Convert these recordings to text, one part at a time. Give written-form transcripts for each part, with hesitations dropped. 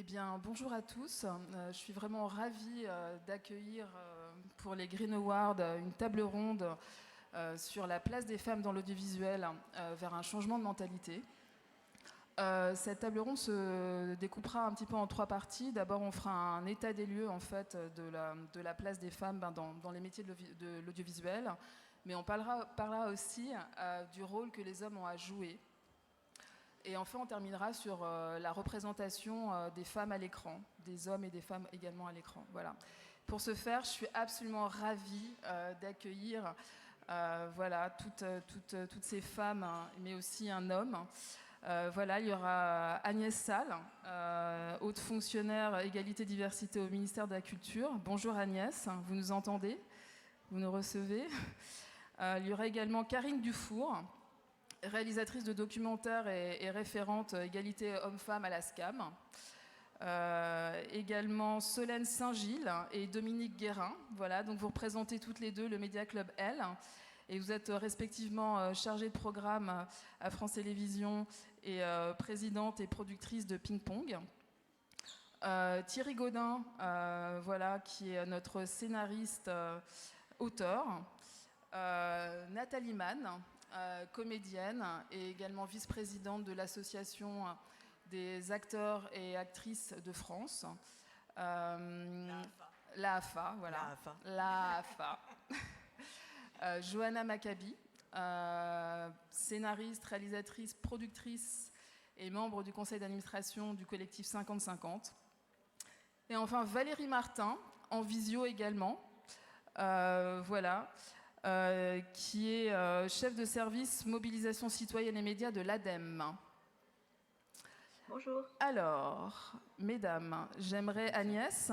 Eh bien, bonjour à tous. Je suis vraiment ravie d'accueillir pour les Green Awards une table ronde sur la place des femmes dans l'audiovisuel vers un changement de mentalité. Cette table ronde se découpera un petit peu en trois parties. D'abord, on fera un état des lieux en fait de la place des femmes dans les métiers de l'audiovisuel, mais on parlera aussi du rôle que les hommes ont à jouer. Et enfin, on terminera sur la représentation des femmes à l'écran, des hommes et des femmes également à l'écran. Voilà. Pour ce faire, je suis absolument ravie d'accueillir voilà, toutes ces femmes, hein, mais aussi un homme. Voilà, il y aura Agnès Salle, haute fonctionnaire égalité diversité au ministère de la Culture. Bonjour Agnès, vous nous entendez? Vous nous recevez? Il y aura également Karine Dufour, réalisatrice de documentaires et référente égalité hommes-femmes à la SCAM. Également Solène Saint-Gilles et Dominique Guérin. Voilà, donc vous représentez toutes les deux le Média Club L. Et vous êtes respectivement chargée de programme à France Télévisions et présidente et productrice de Ping Pong. Thierry Gaudin, voilà, qui est notre scénariste auteur. Nathalie Mann, comédienne et également vice-présidente de l'association des acteurs et actrices de France. L'AFA, voilà. L'AFA. Johanna Maccabi, scénariste, réalisatrice, productrice et membre du conseil d'administration du collectif 50-50. Et enfin Valérie Martin, en visio également, voilà, qui est chef de service mobilisation citoyenne et médias de l'ADEME. Bonjour. Alors, mesdames, j'aimerais Agnès.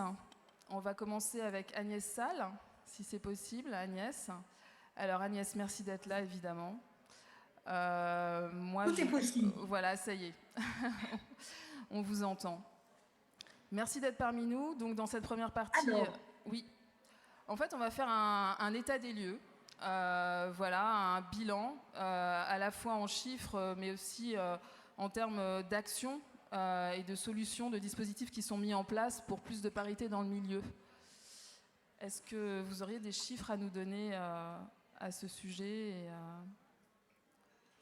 On va commencer avec Agnès Salle, si c'est possible, Agnès. Alors Agnès, merci d'être là, évidemment. Tout est possible. Voilà, ça y est. On vous entend. Merci d'être parmi nous. Donc dans cette première partie, oui. En fait, on va faire un état des lieux. Voilà, un bilan, à la fois en chiffres, mais aussi en termes d'action et de solutions, de dispositifs qui sont mis en place pour plus de parité dans le milieu. Est-ce que vous auriez des chiffres à nous donner à ce sujet et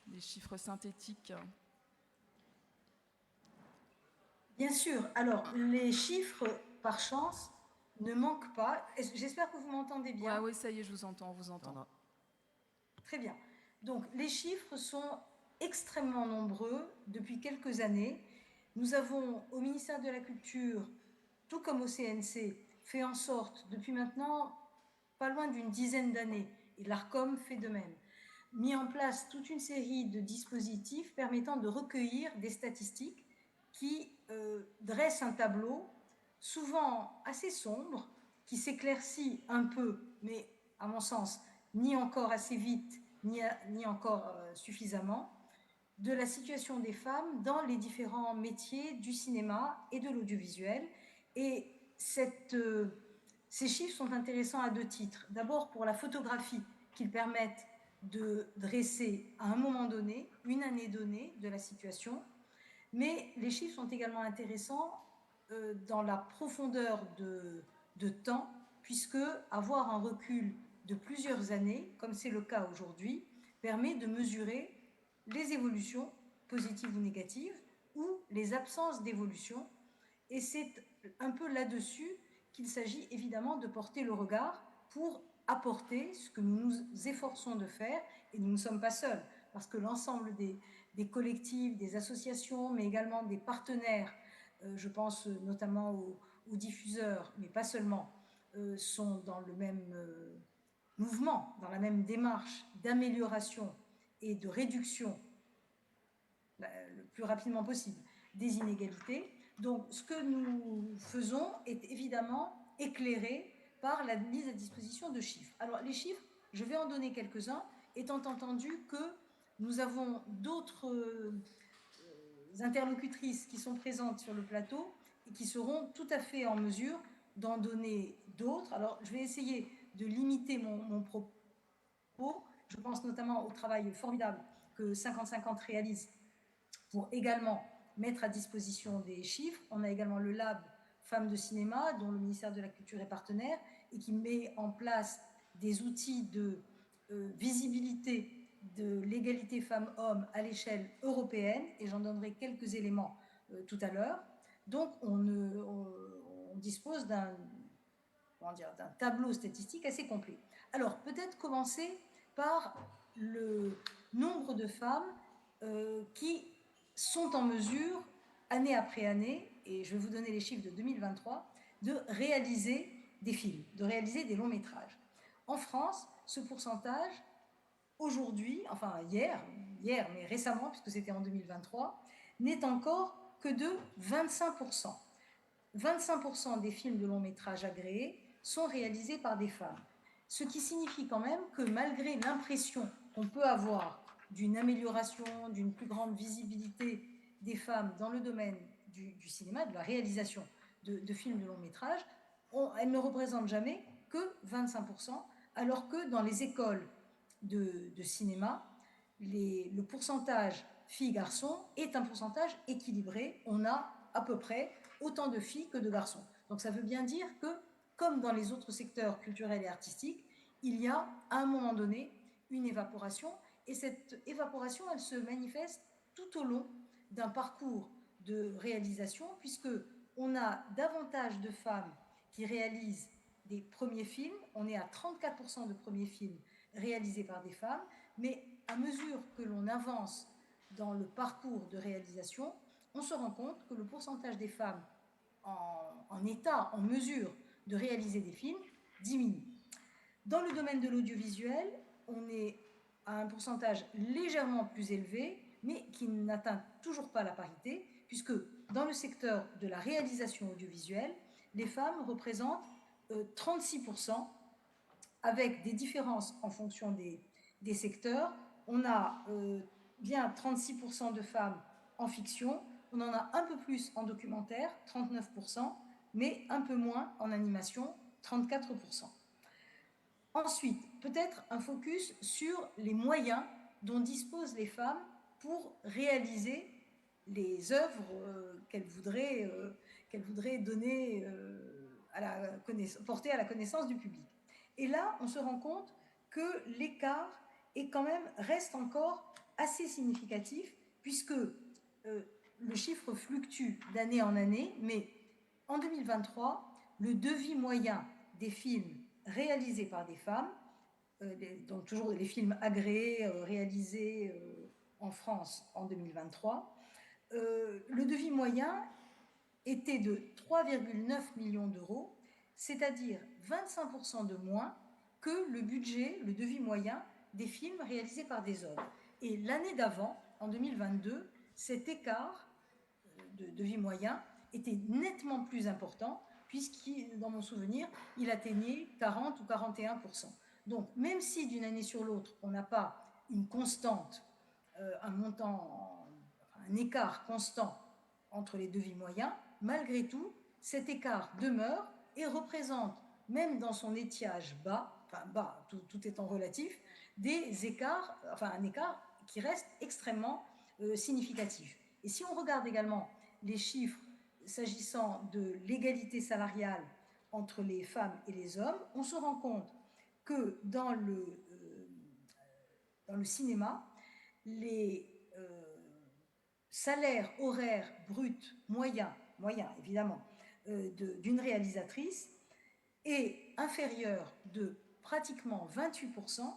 des chiffres synthétiques? Bien sûr. Alors, les chiffres, par chance, ne manquent pas. J'espère que vous m'entendez bien. Oui, ça y est, je vous entends, on vous entend. Très bien. Donc, les chiffres sont extrêmement nombreux depuis quelques années. Nous avons, au ministère de la Culture, tout comme au CNC, fait en sorte, depuis maintenant pas loin d'une dizaine d'années, et l'ARCOM fait de même, mis en place toute une série de dispositifs permettant de recueillir des statistiques qui dressent un tableau souvent assez sombre, qui s'éclaircit un peu, mais à mon sens, ni encore assez vite, ni encore suffisamment, de la situation des femmes dans les différents métiers du cinéma et de l'audiovisuel. Et ces chiffres sont intéressants à deux titres. D'abord pour la photographie qu'ils permettent de dresser à un moment donné, une année donnée de la situation, mais les chiffres sont également intéressants dans la profondeur de temps, puisque avoir un recul de plusieurs années, comme c'est le cas aujourd'hui, permet de mesurer les évolutions positives ou négatives ou les absences d'évolution. Et c'est un peu là-dessus qu'il s'agit évidemment de porter le regard pour apporter ce que nous nous efforçons de faire, et nous ne sommes pas seuls, parce que l'ensemble des collectifs, des associations, mais également des partenaires, je pense notamment aux diffuseurs, mais pas seulement, sont dans le même mouvement, dans la même démarche d'amélioration et de réduction le plus rapidement possible des inégalités. Donc ce que nous faisons est évidemment éclairé par la mise à disposition de chiffres. Alors les chiffres, je vais en donner quelques-uns, étant entendu que nous avons d'autres interlocutrices qui sont présentes sur le plateau et qui seront tout à fait en mesure d'en donner d'autres. Alors je vais essayer de limiter mon propos. Je pense notamment au travail formidable que 50-50 réalise pour également mettre à disposition des chiffres. On a également le Lab Femmes de cinéma, dont le ministère de la Culture est partenaire, et qui met en place des outils de visibilité de l'égalité femmes-hommes à l'échelle européenne, et j'en donnerai quelques éléments tout à l'heure. Donc on dispose d'un tableau statistique assez complet. Alors peut-être commencer par le nombre de femmes qui sont en mesure, année après année, et je vais vous donner les chiffres de 2023, de réaliser des films, de réaliser des longs métrages. En France, ce pourcentage, aujourd'hui, enfin hier, mais récemment, puisque c'était en 2023, n'est encore que de 25%. 25% des films de long métrage agréés sont réalisés par des femmes. Ce qui signifie quand même que malgré l'impression qu'on peut avoir d'une amélioration, d'une plus grande visibilité des femmes dans le domaine du cinéma, de la réalisation de films de long métrage, elles ne représentent jamais que 25%, alors que dans les écoles de cinéma, le pourcentage filles-garçons est un pourcentage équilibré. On a à peu près autant de filles que de garçons. Donc ça veut bien dire que, comme dans les autres secteurs culturels et artistiques, il y a à un moment donné une évaporation, et cette évaporation, elle se manifeste tout au long d'un parcours de réalisation, puisque on a davantage de femmes qui réalisent des premiers films. On est à 34% de premiers films réalisés par des femmes, mais à mesure que l'on avance dans le parcours de réalisation, on se rend compte que le pourcentage des femmes en état, en mesure de réaliser des films, diminue. Dans le domaine de l'audiovisuel, on est à un pourcentage légèrement plus élevé, mais qui n'atteint toujours pas la parité, puisque dans le secteur de la réalisation audiovisuelle, les femmes représentent 36%, avec des différences en fonction des secteurs. On a bien 36% de femmes en fiction, on en a un peu plus en documentaire, 39%, mais un peu moins en animation, 34%. Ensuite, peut-être un focus sur les moyens dont disposent les femmes pour réaliser les œuvres qu'elles voudraient donner porter à la connaissance du public. Et là, on se rend compte que l'écart reste encore assez significatif, puisque le chiffre fluctue d'année en année, mais en 2023, le devis moyen des films réalisés par des femmes, donc toujours les films agréés réalisés en France en 2023, le devis moyen était de 3,9 millions d'euros, c'est-à-dire 25% de moins que le budget, le devis moyen des films réalisés par des hommes. Et l'année d'avant, en 2022, cet écart de devis moyen était nettement plus important, puisqu'il, dans mon souvenir, il atteignait 40 ou 41%. Donc, même si d'une année sur l'autre, on n'a pas une constante, un écart constant entre les devis moyens, malgré tout, cet écart demeure et représente, même dans son étiage bas, tout étant relatif, un écart qui reste extrêmement significatif. Et si on regarde également les chiffres s'agissant de l'égalité salariale entre les femmes et les hommes, on se rend compte que dans le cinéma, les salaires horaires bruts moyens évidemment, d'une réalisatrice est inférieur de pratiquement 28%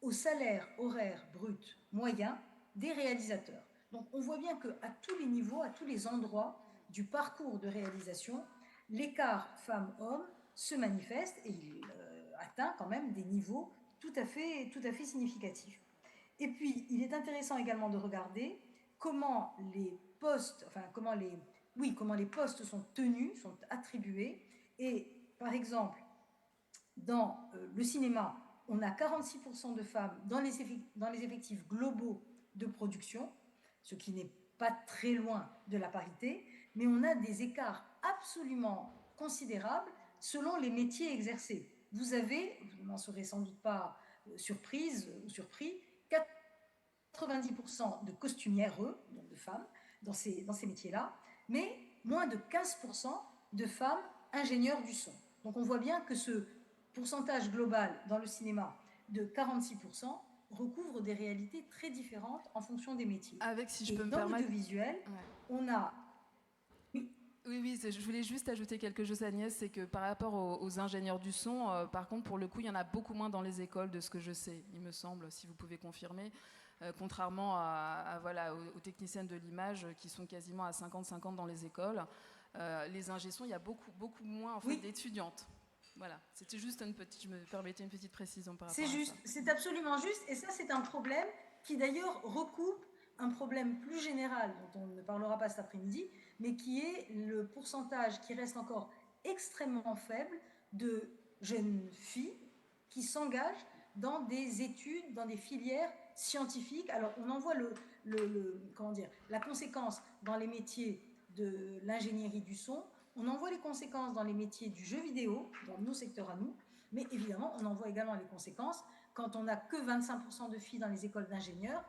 au salaire horaire brut moyen des réalisateurs. Donc on voit bien qu'à tous les niveaux, à tous les endroits du parcours de réalisation, l'écart femmes-hommes se manifeste, et il atteint quand même des niveaux tout à fait significatifs. Et puis, il est intéressant également de regarder comment les postes sont tenus, sont attribués. Et par exemple, dans le cinéma, on a 46% de femmes dans les effectifs globaux de production, ce qui n'est pas très loin de la parité, mais on a des écarts absolument considérables selon les métiers exercés. Vous avez, vous n'en serez sans doute pas surprise ou surpris, 90% de costumières, donc de femmes, dans ces métiers-là, mais moins de 15% de femmes ingénieurs du son. Donc on voit bien que ce pourcentage global dans le cinéma de 46% recouvre des réalités très différentes en fonction des métiers. Avec, si je Et peux me dans permettre... l'audiovisuel, Ouais. on a... Oui, je voulais juste ajouter quelque chose, Agnès, c'est que par rapport aux ingénieurs du son, par contre, pour le coup, il y en a beaucoup moins dans les écoles, de ce que je sais, il me semble, si vous pouvez confirmer, contrairement voilà, aux techniciennes de l'image qui sont quasiment à 50-50 dans les écoles. Les ingé-sons, il y a beaucoup moins en fait, d'étudiantes. Voilà, c'était juste je me permettais une petite précision par rapport à ça. C'est juste, c'est absolument juste, et ça c'est un problème qui d'ailleurs recoupe un problème plus général dont on ne parlera pas cet après-midi, mais qui est le pourcentage qui reste encore extrêmement faible de jeunes filles qui s'engagent dans des études, dans des filières scientifiques. Alors on en voit comment dire, la conséquence dans les métiers de l'ingénierie du son, on en voit les conséquences dans les métiers du jeu vidéo, dans nos secteurs à nous, mais évidemment on en voit également les conséquences quand on n'a que 25% de filles dans les écoles d'ingénieurs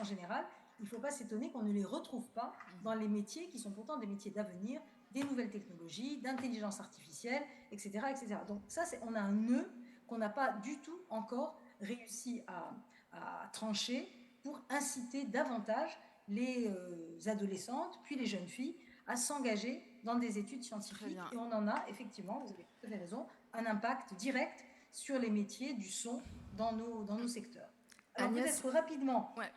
en général. Il ne faut pas s'étonner qu'on ne les retrouve pas dans les métiers qui sont pourtant des métiers d'avenir, des nouvelles technologies, d'intelligence artificielle, etc. etc. Donc ça, on a un nœud qu'on n'a pas du tout encore réussi à trancher pour inciter davantage les adolescentes, puis les jeunes filles, à s'engager dans des études scientifiques. Et on en a, effectivement, vous avez tout à fait raison, un impact direct sur les métiers du son dans nos secteurs. Alors peut-être rapidement. Ouais.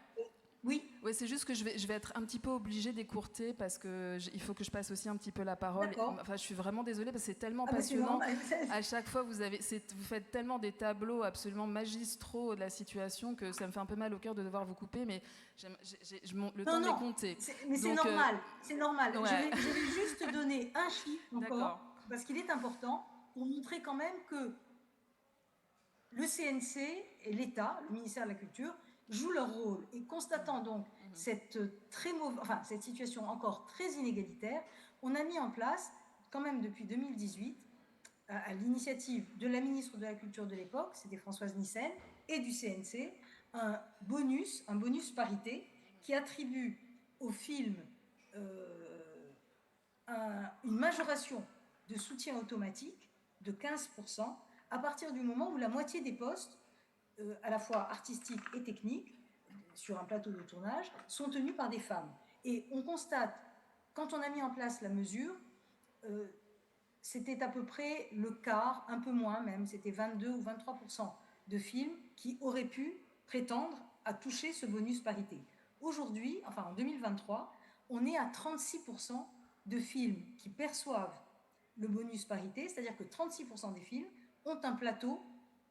Oui. Oui, c'est juste que je vais être un petit peu obligée d'écourter parce qu'il faut que je passe aussi un petit peu la parole. Enfin, je suis vraiment désolée parce que c'est tellement passionnant. À chaque fois, vous faites tellement des tableaux absolument magistraux de la situation que ça me fait un peu mal au cœur de devoir vous couper, mais le temps m'est compté. Mais c'est normal, c'est normal. Ouais. Je vais juste donner un chiffre encore, parce qu'il est important, pour montrer quand même que le CNC et l'État, le ministère de la Culture, jouent leur rôle. Et constatant donc cette situation encore très inégalitaire, on a mis en place, quand même depuis 2018, à l'initiative de la ministre de la Culture de l'époque, c'était Françoise Nyssen, et du CNC, un bonus parité, qui attribue au film une majoration de soutien automatique de 15%, à partir du moment où la moitié des postes, à la fois artistiques et techniques, sur un plateau de tournage, sont tenus par des femmes. Et on constate, quand on a mis en place la mesure, c'était à peu près le quart, un peu moins même, c'était 22 ou 23% de films qui auraient pu prétendre à toucher ce bonus parité. Aujourd'hui, enfin en 2023, on est à 36% de films qui perçoivent le bonus parité, c'est-à-dire que 36% des films ont un plateau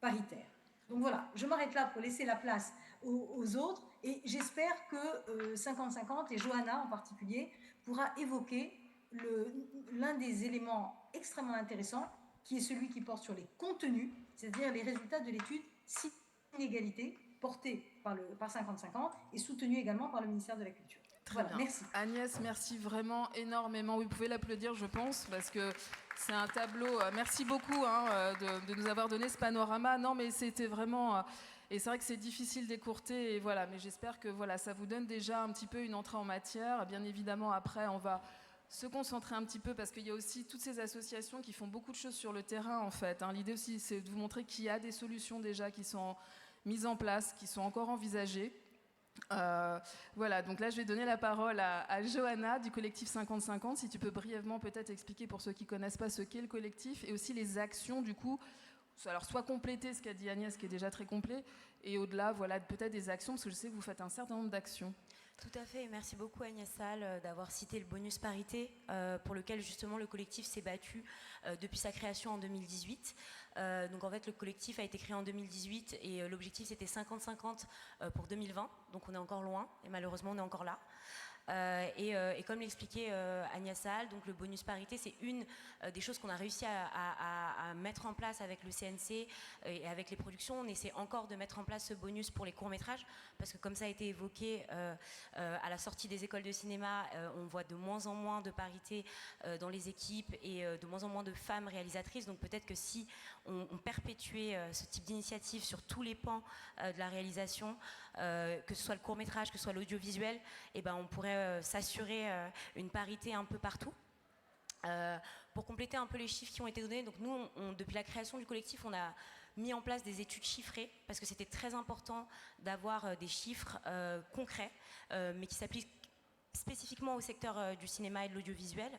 paritaire. Donc voilà, je m'arrête là pour laisser la place aux autres et j'espère que 50-50 et Johanna en particulier pourra évoquer l'un des éléments extrêmement intéressants qui est celui qui porte sur les contenus, c'est-à-dire les résultats de l'étude Inégalité portée par 50-50 et soutenue également par le ministère de la Culture. Très bien. Merci. Agnès, merci vraiment énormément. Vous pouvez l'applaudir, je pense, parce que c'est un tableau. Merci beaucoup de nous avoir donné ce panorama. Non, mais c'était vraiment... et c'est vrai que c'est difficile d'écourter, et voilà. Mais j'espère que voilà, ça vous donne déjà un petit peu une entrée en matière. Bien évidemment, après, on va se concentrer un petit peu, parce qu'il y a aussi toutes ces associations qui font beaucoup de choses sur le terrain, en fait. L'idée aussi, c'est de vous montrer qu'il y a des solutions déjà qui sont mises en place, qui sont encore envisagées. Voilà, donc là je vais donner la parole à Johanna du collectif 50-50. Si tu peux brièvement peut-être expliquer pour ceux qui ne connaissent pas ce qu'est le collectif et aussi les actions du coup, alors soit compléter ce qu'a dit Agnès qui est déjà très complet et au-delà voilà, peut-être des actions parce que je sais que vous faites un certain nombre d'actions. Tout à fait, merci beaucoup Agnès Sall d'avoir cité le bonus parité pour lequel justement le collectif s'est battu depuis sa création en 2018. Donc en fait le collectif a été créé en 2018 et l'objectif c'était 50-50 pour 2020, donc on est encore loin et malheureusement on est encore là. Et comme l'expliquait Agnès Sall, donc le bonus parité, c'est une des choses qu'on a réussi à mettre en place avec le CNC et avec les productions. On essaie encore de mettre en place ce bonus pour les courts-métrages, parce que comme ça a été évoqué à la sortie des écoles de cinéma, on voit de moins en moins de parité dans les équipes et de moins en moins de femmes réalisatrices. Donc peut-être que si on perpétuait ce type d'initiative sur tous les pans de la réalisation, que ce soit le court-métrage, que ce soit l'audiovisuel, et ben on pourrait faudrait s'assurer une parité un peu partout. Pour compléter un peu les chiffres qui ont été donnés, donc nous, depuis la création du collectif, on a mis en place des études chiffrées parce que c'était très important d'avoir des chiffres concrets, mais qui s'appliquent spécifiquement au secteur du cinéma et de l'audiovisuel,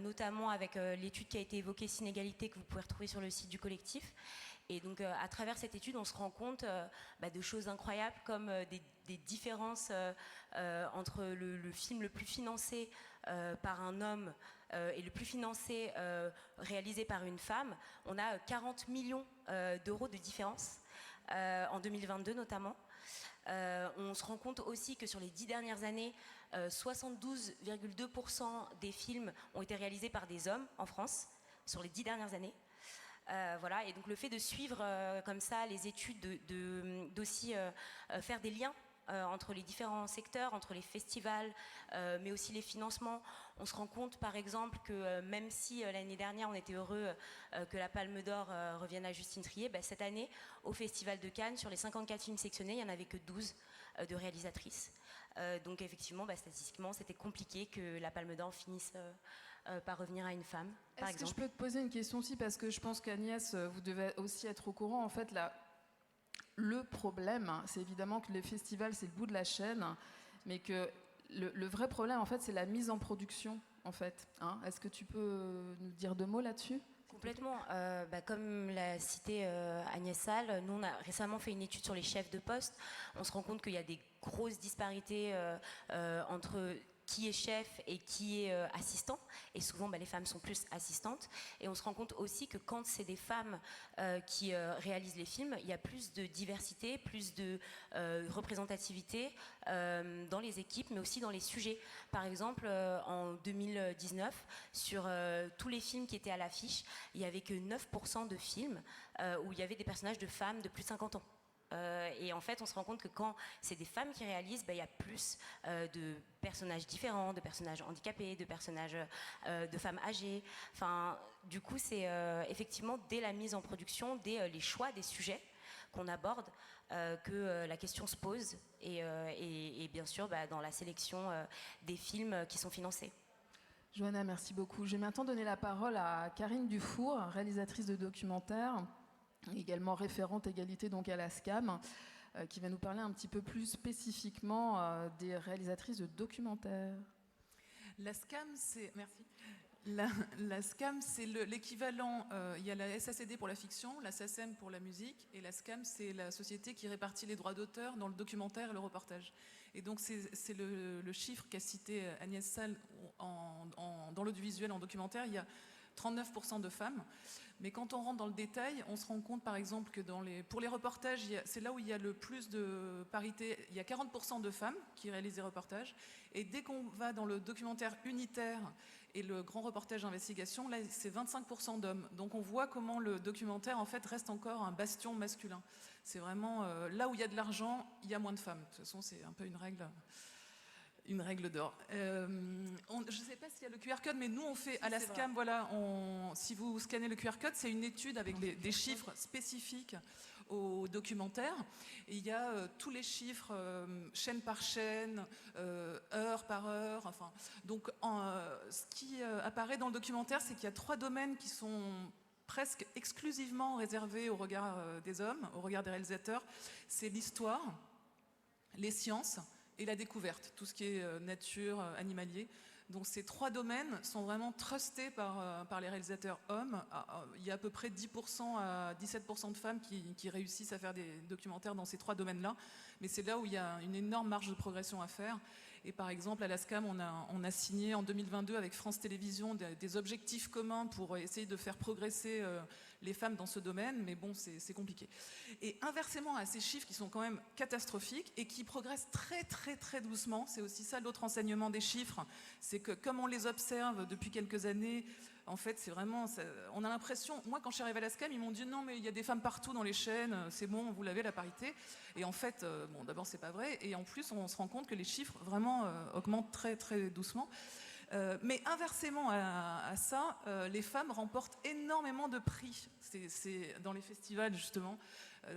notamment avec l'étude qui a été évoquée, Synégalité, que vous pouvez retrouver sur le site du collectif. Et donc, à travers cette étude, on se rend compte de choses incroyables comme des différences entre le film le plus financé par un homme et le plus financé réalisé par une femme. On a 40 millions d'euros de différence en 2022 notamment. On se rend compte aussi que sur les 10 dernières années, 72,2% des films ont été réalisés par des hommes en France, sur les 10 dernières années. Voilà, et donc le fait de suivre comme ça les études, d'aussi faire des liens entre les différents secteurs, entre les festivals, mais aussi les financements. On se rend compte par exemple que même si l'année dernière on était heureux que la Palme d'Or revienne à Justine Triet, cette année au Festival de Cannes, sur les 54 films sélectionnés, il n'y en avait que 12 de réalisatrices. Donc effectivement, statistiquement, c'était compliqué que la Palme d'Or finisse par revenir à une femme, par exemple. Est-ce que je peux te poser une question aussi, parce que je pense qu'Agnès, vous devez aussi être au courant. En fait, le problème, c'est évidemment que les festivals, c'est le bout de la chaîne, mais que le vrai problème, en fait, c'est la mise en production, en fait. Hein, est-ce que tu peux nous dire 2 mots là-dessus ? Complètement. Comme l'a cité Agnès Salle, nous on a récemment fait une étude sur les chefs de poste. On se rend compte qu'il y a des grosses disparités entre qui est chef et qui est assistant, et souvent les femmes sont plus assistantes, et on se rend compte aussi que quand c'est des femmes qui réalisent les films, il y a plus de diversité, plus de représentativité dans les équipes, mais aussi dans les sujets. Par exemple, en 2019, sur tous les films qui étaient à l'affiche, il n'y avait que 9% de films où il y avait des personnages de femmes de plus de 50 ans. Et en fait, on se rend compte que quand c'est des femmes qui réalisent, il y a plus de personnages différents, de personnages handicapés, de personnages de femmes âgées. Enfin, du coup, c'est effectivement dès la mise en production, dès les choix des sujets qu'on aborde, que la question se pose. Et bien sûr, dans la sélection des films qui sont financés. Johanna, merci beaucoup. Je vais maintenant donner la parole à Karine Dufour, réalisatrice de documentaires, également référente égalité donc à la SCAM, qui va nous parler un petit peu plus spécifiquement des réalisatrices de documentaires. La SCAM, c'est... Merci. La SCAM, c'est l'équivalent. Il y a la SACD pour la fiction, la SACEM pour la musique, et la SCAM, c'est la société qui répartit les droits d'auteur dans le documentaire et le reportage. Et donc, c'est le chiffre qu'a cité Agnès Salle dans l'audiovisuel, en documentaire. Il y a 39% de femmes. Mais quand on rentre dans le détail, on se rend compte par exemple que pour les reportages, c'est là où il y a le plus de parité. Il y a 40% de femmes qui réalisent des reportages. Et dès qu'on va dans le documentaire unitaire et le grand reportage d'investigation, là c'est 25% d'hommes. Donc on voit comment le documentaire en fait reste encore un bastion masculin. C'est vraiment là où il y a de l'argent, il y a moins de femmes. De toute façon, c'est un peu une règle d'or. Je ne sais pas s'il y a le QR code, mais nous on fait à la SCAM, voilà, si vous scannez le QR code, c'est une étude avec des chiffres spécifiques au documentaire. Et il y a tous les chiffres, chaîne par chaîne, heure par heure. Enfin, donc ce qui apparaît dans le documentaire, c'est qu'il y a 3 domaines qui sont presque exclusivement réservés au regard des hommes, au regard des réalisateurs. C'est l'histoire, les sciences et la découverte, tout ce qui est nature, animalier. Donc ces 3 domaines sont vraiment trustés par les réalisateurs hommes. Il y a à peu près 10% à 17% de femmes qui réussissent à faire des documentaires dans ces 3 domaines-là. Mais c'est là où il y a une énorme marge de progression à faire. Et par exemple, à la SCAM, on a signé en 2022 avec France Télévisions des objectifs communs pour essayer de faire progresser les femmes dans ce domaine, mais bon, c'est compliqué. Et inversement à ces chiffres qui sont quand même catastrophiques et qui progressent très très très doucement, c'est aussi ça l'autre enseignement des chiffres, c'est que comme on les observe depuis quelques années, en fait, c'est vraiment, on a l'impression, moi quand je suis arrivée à la SCAM, ils m'ont dit non mais il y a des femmes partout dans les chaînes, c'est bon, vous l'avez la parité. Et en fait, bon d'abord c'est pas vrai, et en plus on se rend compte que les chiffres vraiment augmentent très très doucement. Mais inversement à ça, les femmes remportent énormément de prix. C'est dans les festivals, justement.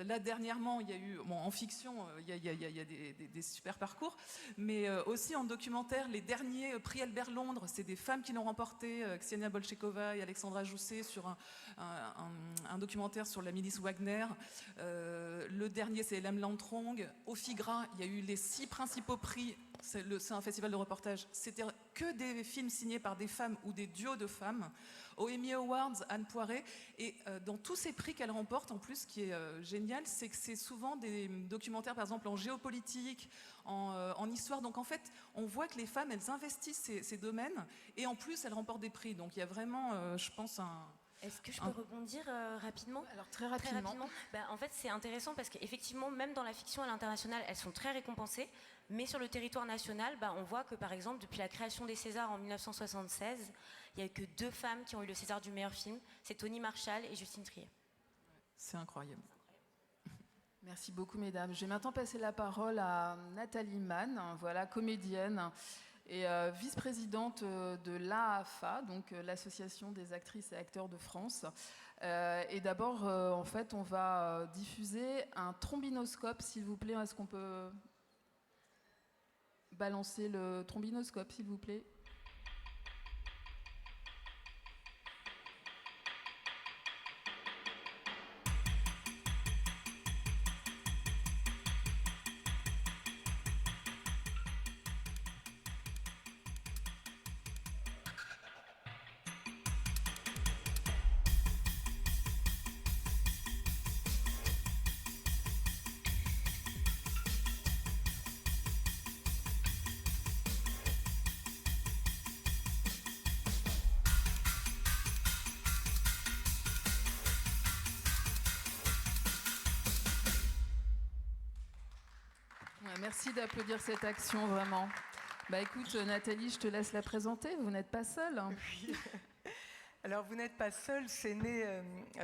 Là, dernièrement, il y a eu, bon, en fiction, il y a des super parcours, mais aussi en documentaire, les derniers prix Albert Londres, c'est des femmes qui l'ont remporté, Ksenia Bolchekova et Alexandra Jousset, sur un documentaire sur la milice Wagner. Le dernier, c'est Hélène Lantrong. Au Figra, il y a eu les 6 principaux prix. C'est un festival de reportage. C'était que des films signés par des femmes ou des duos de femmes. Aux Emmy Awards, Anne Poiré. Et dans tous ces prix qu'elle remporte, en plus, ce qui est génial, c'est que c'est souvent des documentaires, par exemple, en géopolitique, en histoire. Donc, en fait, on voit que les femmes, elles investissent ces domaines. Et en plus, elles remportent des prix. Donc, il y a vraiment, je pense, Est-ce que je peux rebondir rapidement? Alors très rapidement. En fait, c'est intéressant parce qu'effectivement, même dans la fiction à l'international, elles sont très récompensées. Mais sur le territoire national, on voit que par exemple, depuis la création des Césars en 1976, il n'y a eu que 2 femmes qui ont eu le César du meilleur film. C'est Toni Marshall et Justine Triet. c'est incroyable. Merci beaucoup, mesdames. Je vais maintenant passer la parole à Nathalie Mann, voilà, comédienne et vice-présidente de l'AAFA, donc l'Association des actrices et acteurs de France. Et d'abord, en fait, on va diffuser un trombinoscope, s'il vous plaît. Est-ce qu'on peut balancer le trombinoscope, s'il vous plaît? Merci d'applaudir cette action, vraiment. Écoute, Nathalie, je te laisse la présenter. Vous n'êtes pas seule. Oui. Alors, vous n'êtes pas seule. C'est né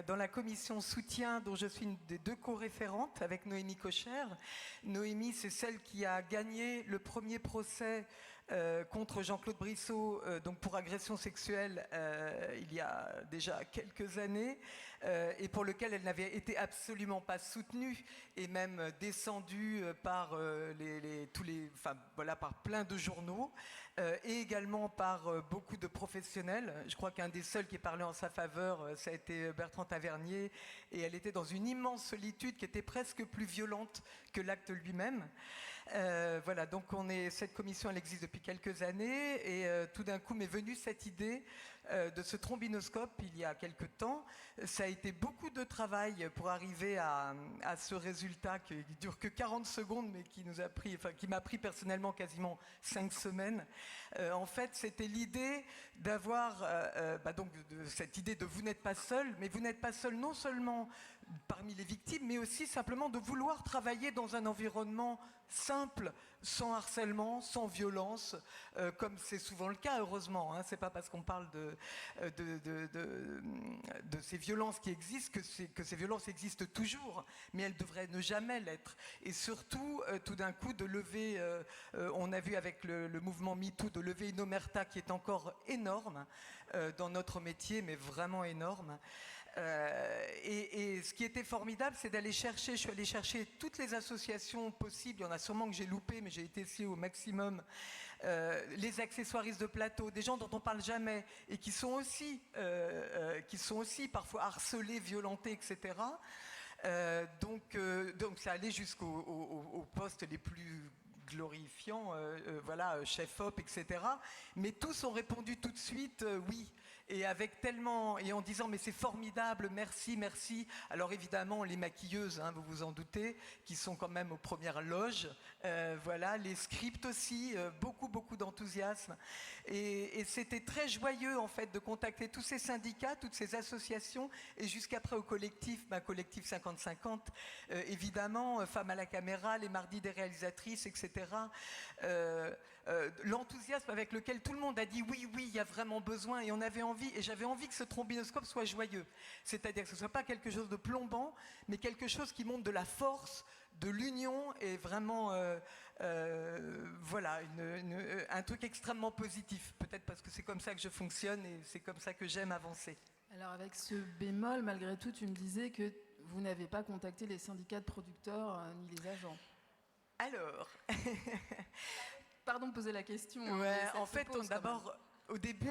dans la commission soutien dont je suis une des 2 co-référentes avec Noémie Cocher. Noémie, c'est celle qui a gagné le premier procès contre Jean-Claude Brissot, donc pour agression sexuelle, il y a déjà quelques années, et pour lequel elle n'avait été absolument pas soutenue, et même descendue par par plein de journaux, et également par beaucoup de professionnels. Je crois qu'un des seuls qui parlait en sa faveur, ça a été Bertrand Tavernier, et elle était dans une immense solitude qui était presque plus violente que l'acte lui-même. Voilà, donc cette commission, elle existe depuis quelques années, et tout d'un coup m'est venue cette idée de ce trombinoscope il y a quelques temps. Ça a été beaucoup de travail pour arriver à ce résultat qui ne dure que 40 secondes, mais qui m'a pris personnellement quasiment 5 semaines. En fait, c'était l'idée d'avoir cette idée de vous n'êtes pas seul, mais vous n'êtes pas seul non seulement parmi les victimes, mais aussi simplement de vouloir travailler dans un environnement simple, sans harcèlement, sans violence, comme c'est souvent le cas, heureusement. C'est pas parce qu'on parle de ces violences qui existent que ces violences existent toujours, mais elles devraient ne jamais l'être. Et surtout, tout d'un coup, de lever, on a vu avec le mouvement MeToo, de lever une omerta qui est encore énorme dans notre métier, mais vraiment énorme. Et ce qui était formidable, c'est je suis allée chercher toutes les associations possibles. Il y en a sûrement que j'ai loupé, mais j'ai été essayé au maximum. Les accessoiristes de plateau, des gens dont on parle jamais et qui sont aussi parfois harcelés, violentés, etc. Donc ça allait jusqu'aux postes les plus glorifiants, chef-op, etc. Mais tous ont répondu tout de suite oui. Et en disant mais c'est formidable, merci, merci. Alors évidemment les maquilleuses, vous vous en doutez, qui sont quand même aux premières loges, les scripts aussi, beaucoup d'enthousiasme. Et c'était très joyeux en fait de contacter tous ces syndicats, toutes ces associations, et jusqu'après au collectif 50-50, évidemment, Femmes à la caméra, les mardis des réalisatrices, etc. L'enthousiasme avec lequel tout le monde a dit oui, il y a vraiment besoin, et j'avais envie que ce trombinoscope soit joyeux, c'est-à-dire que ce ne soit pas quelque chose de plombant, mais quelque chose qui montre de la force, de l'union et vraiment voilà, un truc extrêmement positif. Peut-être parce que c'est comme ça que je fonctionne et c'est comme ça que j'aime avancer. Alors avec ce bémol, malgré tout, tu me disais que vous n'avez pas contacté les syndicats de producteurs ni les agents. Alors, pardon de poser la question. Ouais, en fait, d'abord, au début,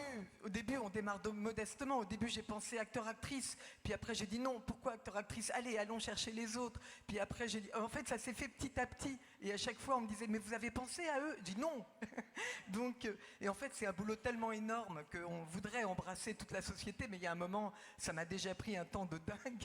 on démarre modestement. Au début, j'ai pensé acteur-actrice. Puis après, j'ai dit non, pourquoi acteur-actrice? Allez, allons chercher les autres. Puis après, j'ai dit... En fait, ça s'est fait petit à petit. Et à chaque fois, on me disait, mais vous avez pensé à eux? Je dis non. Donc, et en fait, c'est un boulot tellement énorme qu'on voudrait embrasser toute la société. Mais il y a un moment, ça m'a déjà pris un temps de dingue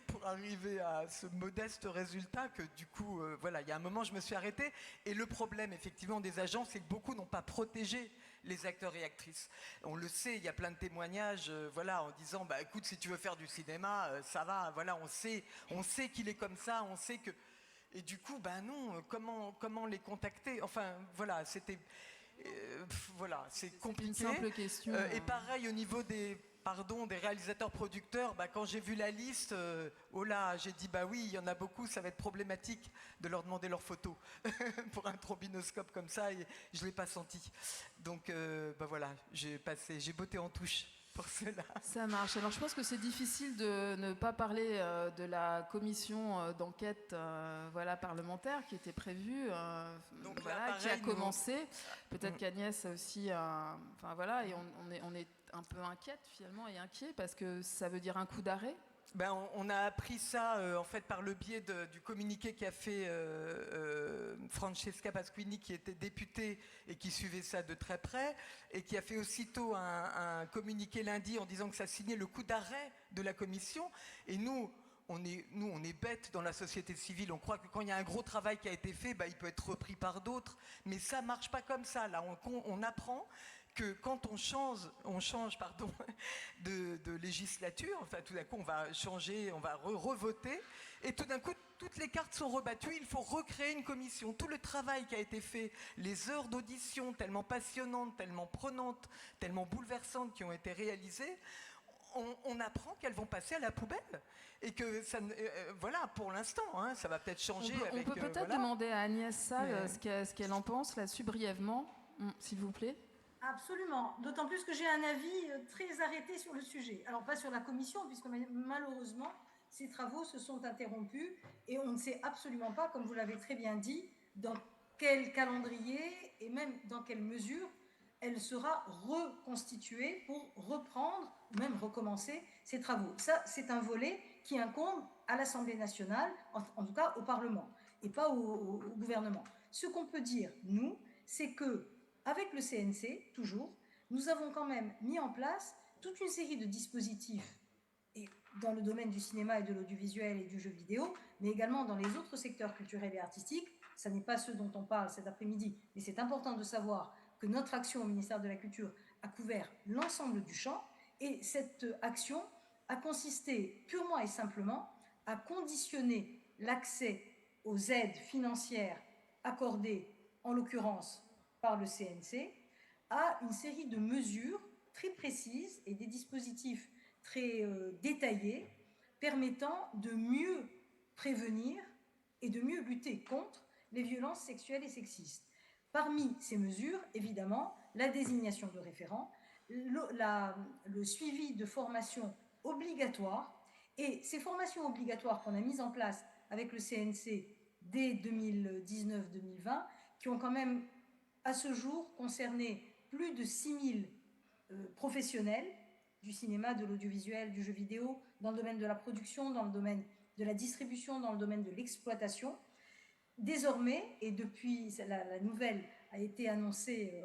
pour arriver à ce modeste résultat que du coup, voilà, il y a un moment, je me suis arrêtée. Et le problème, effectivement, des agents, c'est que beaucoup n'ont pas protégé les acteurs et actrices. On le sait, il y a plein de témoignages, voilà, en disant, bah écoute, si tu veux faire du cinéma, ça va, voilà, on sait qu'il est comme ça, on sait que... Et du coup, ben non, comment les contacter? Enfin, voilà, c'était... voilà, c'est compliqué. C'est une simple question. Et pareil, au niveau des réalisateurs-producteurs, bah, quand j'ai vu la liste, oh là, j'ai dit, bah oui, il y en a beaucoup, ça va être problématique de leur demander leurs photos pour un trombinoscope comme ça, et je ne l'ai pas senti. Donc, bah voilà, j'ai botté en touche pour cela. Ça marche. Alors, je pense que c'est difficile de ne pas parler de la commission d'enquête voilà, parlementaire qui était prévue, Donc voilà, là, pareil, qui a commencé. Peut-être qu'Agnès a aussi... enfin, voilà, et on est un peu inquiète finalement et inquiet parce que ça veut dire un coup d'arrêt. Ben, on a appris ça en fait par le biais du communiqué qu'a fait Francesca Pasquini, qui était députée et qui suivait ça de très près, et qui a fait aussitôt un communiqué lundi en disant que ça signait le coup d'arrêt de la commission. Et nous, on est bêtes dans la société civile. On croit que quand il y a un gros travail qui a été fait, ben, il peut être repris par d'autres. Mais ça marche pas comme ça. Là, on apprend que quand on change de législature, enfin tout d'un coup on va changer, on va revoter, et tout d'un coup toutes les cartes sont rebattues, il faut recréer une commission. Tout le travail qui a été fait, les heures d'audition tellement passionnantes, tellement prenantes, tellement bouleversantes qui ont été réalisées, on apprend qu'elles vont passer à la poubelle. Et que ça, voilà, pour l'instant, hein, ça va peut-être changer. On peut peut-être demander à Agnès Salle ce qu'elle en pense là-dessus brièvement, s'il vous plaît. Absolument, d'autant plus que j'ai un avis très arrêté sur le sujet. Alors pas sur la commission, puisque malheureusement, ces travaux se sont interrompus et on ne sait absolument pas, comme vous l'avez très bien dit, dans quel calendrier et même dans quelle mesure elle sera reconstituée pour reprendre, même recommencer ces travaux. Ça, c'est un volet qui incombe à l'Assemblée nationale, en tout cas au Parlement, et pas au gouvernement. Ce qu'on peut dire, nous, c'est que avec le CNC, toujours, nous avons quand même mis en place toute une série de dispositifs et dans le domaine du cinéma et de l'audiovisuel et du jeu vidéo, mais également dans les autres secteurs culturels et artistiques. Ce n'est pas ce dont on parle cet après-midi, mais c'est important de savoir que notre action au ministère de la Culture a couvert l'ensemble du champ, et cette action a consisté purement et simplement à conditionner l'accès aux aides financières accordées, en l'occurrence par le CNC, à une série de mesures très précises et des dispositifs très détaillés permettant de mieux prévenir et de mieux lutter contre les violences sexuelles et sexistes. Parmi ces mesures, évidemment, la désignation de référents, le suivi de formations obligatoires, et ces formations obligatoires qu'on a mises en place avec le CNC dès 2019-2020, qui ont quand même à ce jour concerné plus de 6000 professionnels du cinéma, de l'audiovisuel, du jeu vidéo, dans le domaine de la production, dans le domaine de la distribution, dans le domaine de l'exploitation. Désormais, et depuis, la nouvelle a été annoncée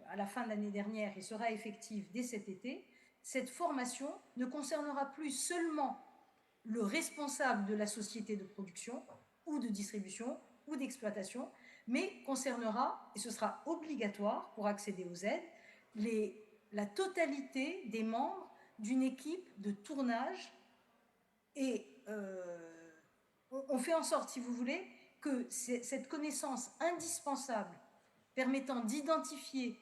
à la fin de l'année dernière et sera effective dès cet été, cette formation ne concernera plus seulement le responsable de la société de production ou de distribution ou d'exploitation, mais concernera, et ce sera obligatoire pour accéder aux aides, la totalité des membres d'une équipe de tournage. Et on fait en sorte, si vous voulez, que cette connaissance indispensable permettant d'identifier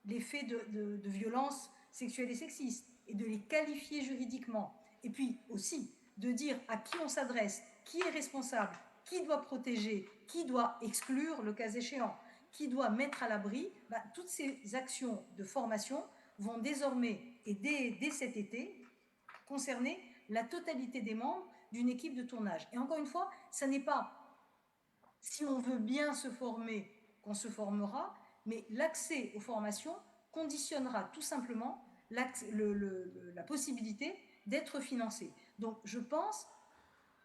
les faits de violences sexuelles et sexistes et de les qualifier juridiquement, et puis aussi de dire à qui on s'adresse, qui est responsable qui doit protéger, qui doit exclure le cas échéant, qui doit mettre à l'abri, toutes ces actions de formation vont désormais, et dès cet été, concerner la totalité des membres d'une équipe de tournage. Et encore une fois, ça n'est pas si on veut bien se former qu'on se formera, mais l'accès aux formations conditionnera tout simplement la possibilité d'être financé. Donc je pense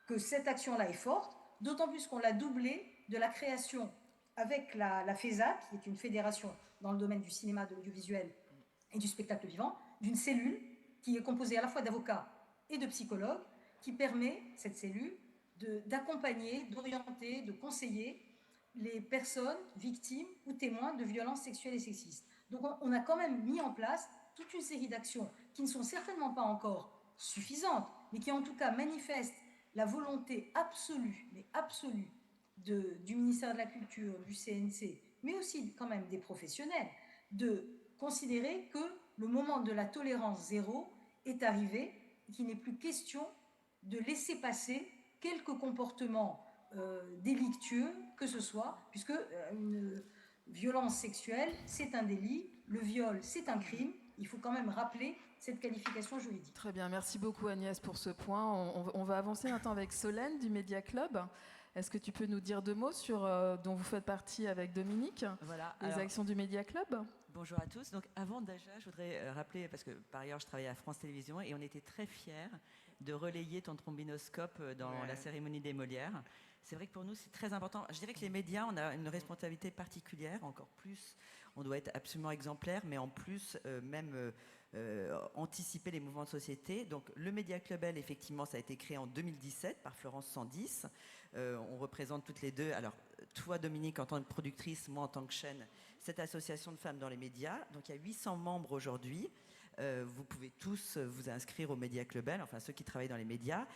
que cette action-là est forte, d'autant plus qu'on l'a doublée de la création avec la FESAC, qui est une fédération dans le domaine du cinéma, de l'audiovisuel et du spectacle vivant, d'une cellule qui est composée à la fois d'avocats et de psychologues, qui permet, cette cellule, d'accompagner, d'orienter, de conseiller les personnes victimes ou témoins de violences sexuelles et sexistes. Donc on a quand même mis en place toute une série d'actions qui ne sont certainement pas encore suffisantes, mais qui en tout cas manifestent la volonté absolue, mais absolue, du ministère de la Culture, du CNC, mais aussi quand même des professionnels, de considérer que le moment de la tolérance zéro est arrivé et qu'il n'est plus question de laisser passer quelques comportements délictueux que ce soit, puisque une violence sexuelle, c'est un délit, le viol, c'est un crime. Il faut quand même rappeler cette qualification juridique. Très bien, merci beaucoup Agnès pour ce point. On va avancer maintenant avec Solène du Média Club. Est-ce que tu peux nous dire 2 mots sur dont vous faites partie avec Dominique, voilà, les actions du Média Club? Bonjour à tous. Donc avant déjà, je voudrais rappeler, parce que par ailleurs je travaillais à France Télévisions et on était très fiers de relayer ton trombinoscope dans la cérémonie des Molières. C'est vrai que pour nous c'est très important. Je dirais que les médias, on a une responsabilité particulière, encore plus. On doit être absolument exemplaire, mais en plus même anticiper les mouvements de société. Donc le Média Club, effectivement, ça a été créé en 2017 par Florence 110. On représente toutes les deux, alors toi Dominique en tant que productrice, moi en tant que chaîne, cette association de femmes dans les médias. Donc il y a 800 membres aujourd'hui. Vous pouvez tous vous inscrire au Média Club, enfin ceux qui travaillent dans les médias.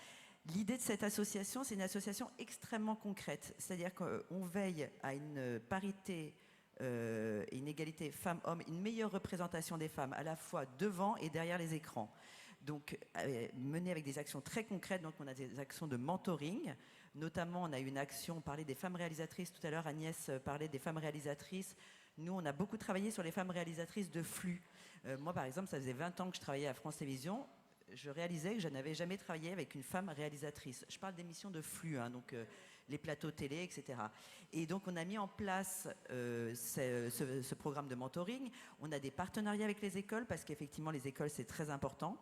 L'idée de cette association, c'est une association extrêmement concrète. C'est-à-dire qu'on veille à une parité et une égalité femmes-hommes, une meilleure représentation des femmes à la fois devant et derrière les écrans. Donc menée avec des actions très concrètes. Donc on a des actions de mentoring. Notamment, on a une action, on parlait des femmes réalisatrices. Tout à l'heure, Agnès parlait des femmes réalisatrices. Nous, on a beaucoup travaillé sur les femmes réalisatrices de flux. Moi, par exemple, ça faisait 20 ans que je travaillais à France Télévisions. Je réalisais que je n'avais jamais travaillé avec une femme réalisatrice. Je parle d'émissions de flux, donc les plateaux télé, etc. Et donc, on a mis en place ce programme de mentoring. On a des partenariats avec les écoles, parce qu'effectivement, les écoles, c'est très important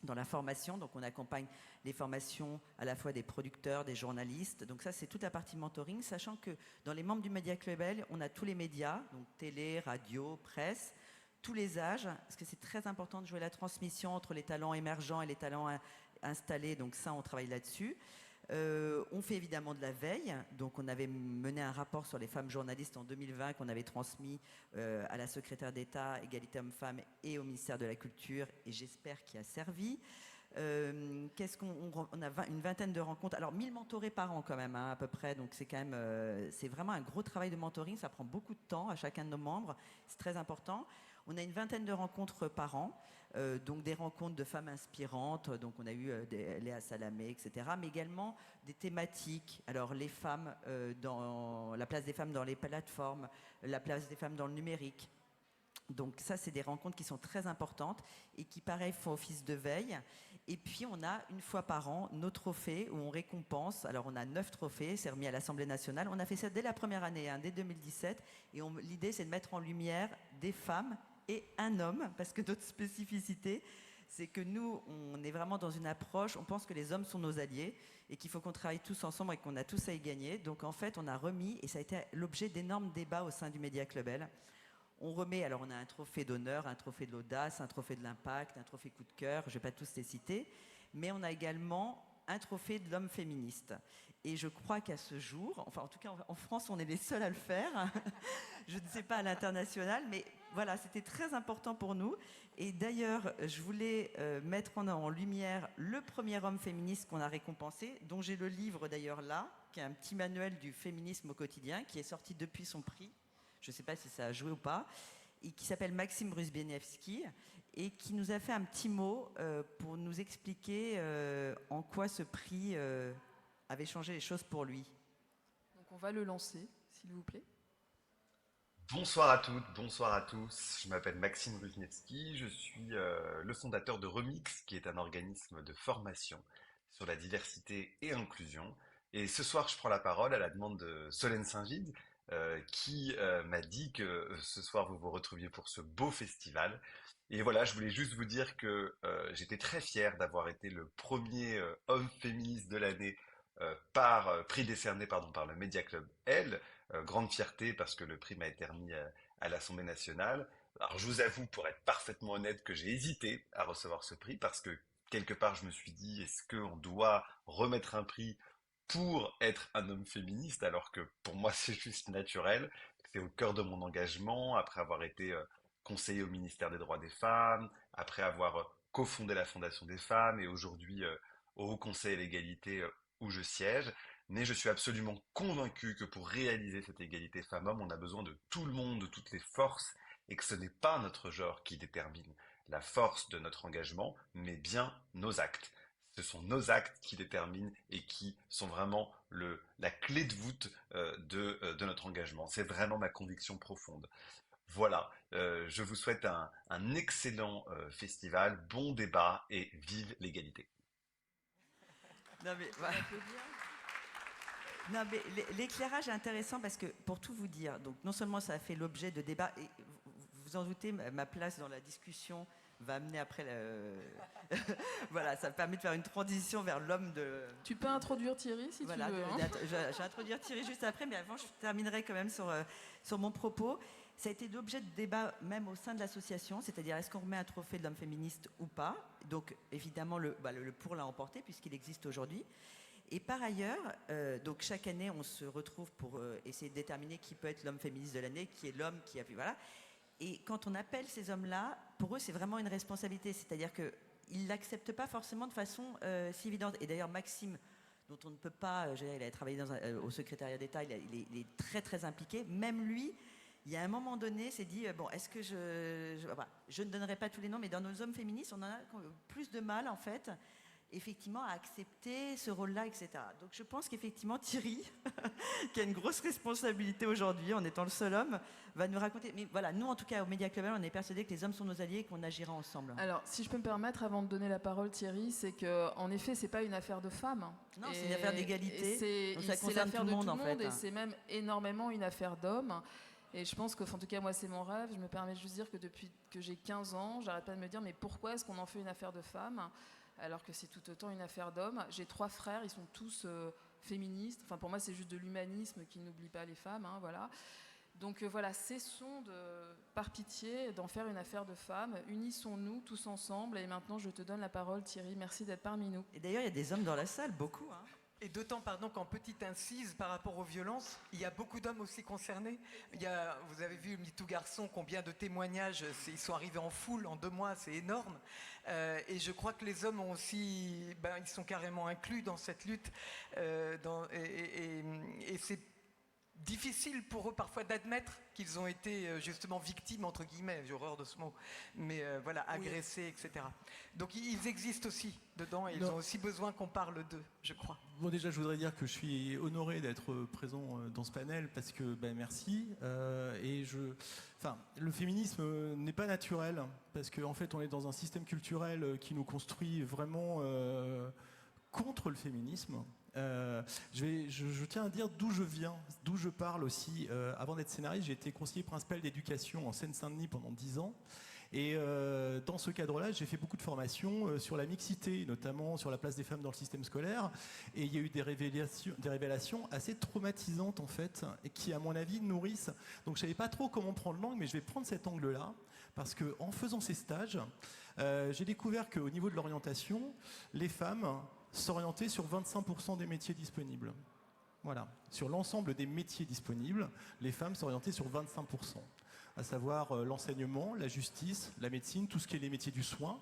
dans la formation. Donc, on accompagne les formations à la fois des producteurs, des journalistes. Donc ça, c'est toute la partie mentoring, sachant que dans les membres du Média Club, on a tous les médias, donc télé, radio, presse, tous les âges, parce que c'est très important de jouer la transmission entre les talents émergents et les talents installés. Donc ça, on travaille là-dessus. On fait évidemment de la veille. Donc on avait mené un rapport sur les femmes journalistes en 2020 qu'on avait transmis à la secrétaire d'État, égalité hommes-femmes et au ministère de la Culture, et j'espère qu'il a servi. On a une vingtaine de rencontres, alors 1000 mentorés par an quand même, à peu près, donc c'est quand même c'est vraiment un gros travail de mentoring, ça prend beaucoup de temps à chacun de nos membres, c'est très important. On a une vingtaine de rencontres par an, donc des rencontres de femmes inspirantes, donc on a eu Léa Salamé, etc., mais également des thématiques, alors les femmes, dans la place des femmes dans les plateformes, la place des femmes dans le numérique. Donc ça, c'est des rencontres qui sont très importantes et qui, pareil, font office de veille. Et puis, on a une fois par an nos trophées où on récompense. Alors, on a 9 trophées, c'est remis à l'Assemblée nationale. On a fait ça dès la première année, dès 2017. Et l'idée, c'est de mettre en lumière des femmes et un homme, parce que notre spécificité, c'est que nous, on est vraiment dans une approche, on pense que les hommes sont nos alliés et qu'il faut qu'on travaille tous ensemble et qu'on a tous à y gagner. Donc, en fait, on a remis, et ça a été l'objet d'énormes débats au sein du Média Club. On remet, alors on a un trophée d'honneur, un trophée de l'audace, un trophée de l'impact, un trophée coup de cœur, je ne vais pas tous les citer, mais on a également un trophée de l'homme féministe. Et je crois qu'à ce jour, enfin en tout cas en France, on est les seuls à le faire, je ne sais pas à l'international, mais voilà, c'était très important pour nous. Et d'ailleurs, je voulais mettre en lumière le premier homme féministe qu'on a récompensé, dont j'ai le livre d'ailleurs là, qui est un petit manuel du féminisme au quotidien, qui est sorti depuis son prix. Je ne sais pas si ça a joué ou pas, et qui s'appelle Maxime Bruzbieniewski, et qui nous a fait un petit mot pour nous expliquer en quoi ce prix avait changé les choses pour lui. on va le lancer, s'il vous plaît. Bonsoir à toutes, bonsoir à tous. Je m'appelle Maxime Ruzniewski, je suis le fondateur de Remix, qui est un organisme de formation sur la diversité et inclusion. Et ce soir, je prends la parole à la demande de Solène Saint-Gide, qui m'a dit que ce soir, vous vous retrouviez pour ce beau festival. Et voilà, je voulais juste vous dire que j'étais très fier d'avoir été le premier homme féministe de l'année prix décerné par le Media Club L. Grande fierté parce que le prix m'a été remis à l'Assemblée nationale. Alors je vous avoue, pour être parfaitement honnête, que j'ai hésité à recevoir ce prix parce que quelque part je me suis dit, est-ce qu'on doit remettre un prix pour être un homme féministe alors que pour moi c'est juste naturel. C'est au cœur de mon engagement, après avoir été conseiller au ministère des Droits des Femmes, après avoir cofondé la Fondation des Femmes et aujourd'hui au Haut Conseil à l'égalité où je siège. Mais je suis absolument convaincu que pour réaliser cette égalité femmes-hommes, on a besoin de tout le monde, de toutes les forces, et que ce n'est pas notre genre qui détermine la force de notre engagement, mais bien nos actes. Ce sont nos actes qui déterminent et qui sont vraiment la clé de voûte de notre engagement. C'est vraiment ma conviction profonde. Voilà, je vous souhaite un excellent festival, bon débat et vive l'égalité. Non mais, voilà. Non, mais l'éclairage est intéressant parce que, pour tout vous dire, donc non seulement ça a fait l'objet de débats, et vous en doutez, ma place dans la discussion va amener après voilà, ça me permet de faire une transition vers l'homme de... Tu peux introduire Thierry si voilà, tu veux. Je vais introduire Thierry juste après, mais avant je terminerai quand même sur mon propos. Ça a été l'objet de débat même au sein de l'association, c'est-à-dire est-ce qu'on remet un trophée de l'homme féministe ou pas. Donc évidemment le pour l'a emporté puisqu'il existe aujourd'hui. Et par ailleurs, donc chaque année, on se retrouve pour essayer de déterminer qui peut être l'homme féministe de l'année, qui est l'homme qui a pu... Voilà. Et quand on appelle ces hommes-là, pour eux, c'est vraiment une responsabilité. C'est-à-dire qu'ils ne l'acceptent pas forcément de façon si évidente. Et d'ailleurs, Maxime, dont on ne peut pas... il a travaillé au secrétariat d'État, il est très, très impliqué. Même lui, il y a un moment donné, s'est dit, bon, est-ce que je ne donnerai pas tous les noms, mais dans nos hommes féministes, on en a plus de mal, en fait, effectivement, à accepter ce rôle-là, etc. Donc je pense qu'effectivement, Thierry, qui a une grosse responsabilité aujourd'hui, en étant le seul homme, va nous raconter. Mais voilà, nous, en tout cas, au Media Club, on est persuadés que les hommes sont nos alliés et qu'on agira ensemble. Alors, si je peux me permettre, avant de donner la parole, Thierry, c'est qu'en effet, c'est pas une affaire de femmes. Non, c'est une affaire d'égalité. Donc ça concerne tout le monde, en fait. Et c'est même énormément une affaire d'hommes. Et je pense que, en tout cas, moi, c'est mon rêve. Je me permets juste de dire que depuis que j'ai 15 ans, j'arrête pas de me dire, mais pourquoi est-ce qu'on en fait une affaire de femmes alors que c'est tout autant une affaire d'hommes. J'ai 3 frères, ils sont tous féministes. Enfin, pour moi, c'est juste de l'humanisme qui n'oublie pas les femmes. Hein, voilà. Donc voilà, cessons par pitié d'en faire une affaire de femmes. Unissons-nous tous ensemble. Et maintenant, je te donne la parole, Thierry. Merci d'être parmi nous. Et d'ailleurs, il y a des hommes dans la salle, beaucoup. Hein. Et d'autant, qu'en petite incise, par rapport aux violences, il y a beaucoup d'hommes aussi concernés. Vous avez vu MeToo Garçon, combien de témoignages, ils sont arrivés en foule en 2 mois, c'est énorme. Et je crois que les hommes ont aussi, ils sont carrément inclus dans cette lutte. Et c'est difficile pour eux parfois d'admettre qu'ils ont été justement victimes, entre guillemets, j'ai horreur de ce mot, mais agressés, etc. Donc ils existent aussi dedans et ils ont aussi besoin qu'on parle d'eux, je crois. Bon, déjà, je voudrais dire que je suis honoré d'être présent dans ce panel parce que, merci. Le féminisme n'est pas naturel parce qu'en fait, on est dans un système culturel qui nous construit vraiment contre le féminisme. Je tiens à dire d'où je viens, d'où je parle aussi. Avant d'être scénariste, j'ai été conseiller principal d'éducation en Seine-Saint-Denis pendant 10 ans. Et dans ce cadre-là, j'ai fait beaucoup de formations sur la mixité, notamment sur la place des femmes dans le système scolaire. Et il y a eu des révélations assez traumatisantes, en fait, et qui, à mon avis, nourrissent. Donc je ne savais pas trop comment prendre l'angle, mais je vais prendre cet angle-là. Parce qu'en faisant ces stages, j'ai découvert qu'au niveau de l'orientation, les femmes s'orienter sur 25% des métiers disponibles. Voilà. Sur l'ensemble des métiers disponibles, les femmes s'orientaient sur 25%. À savoir l'enseignement, la justice, la médecine, tout ce qui est les métiers du soin.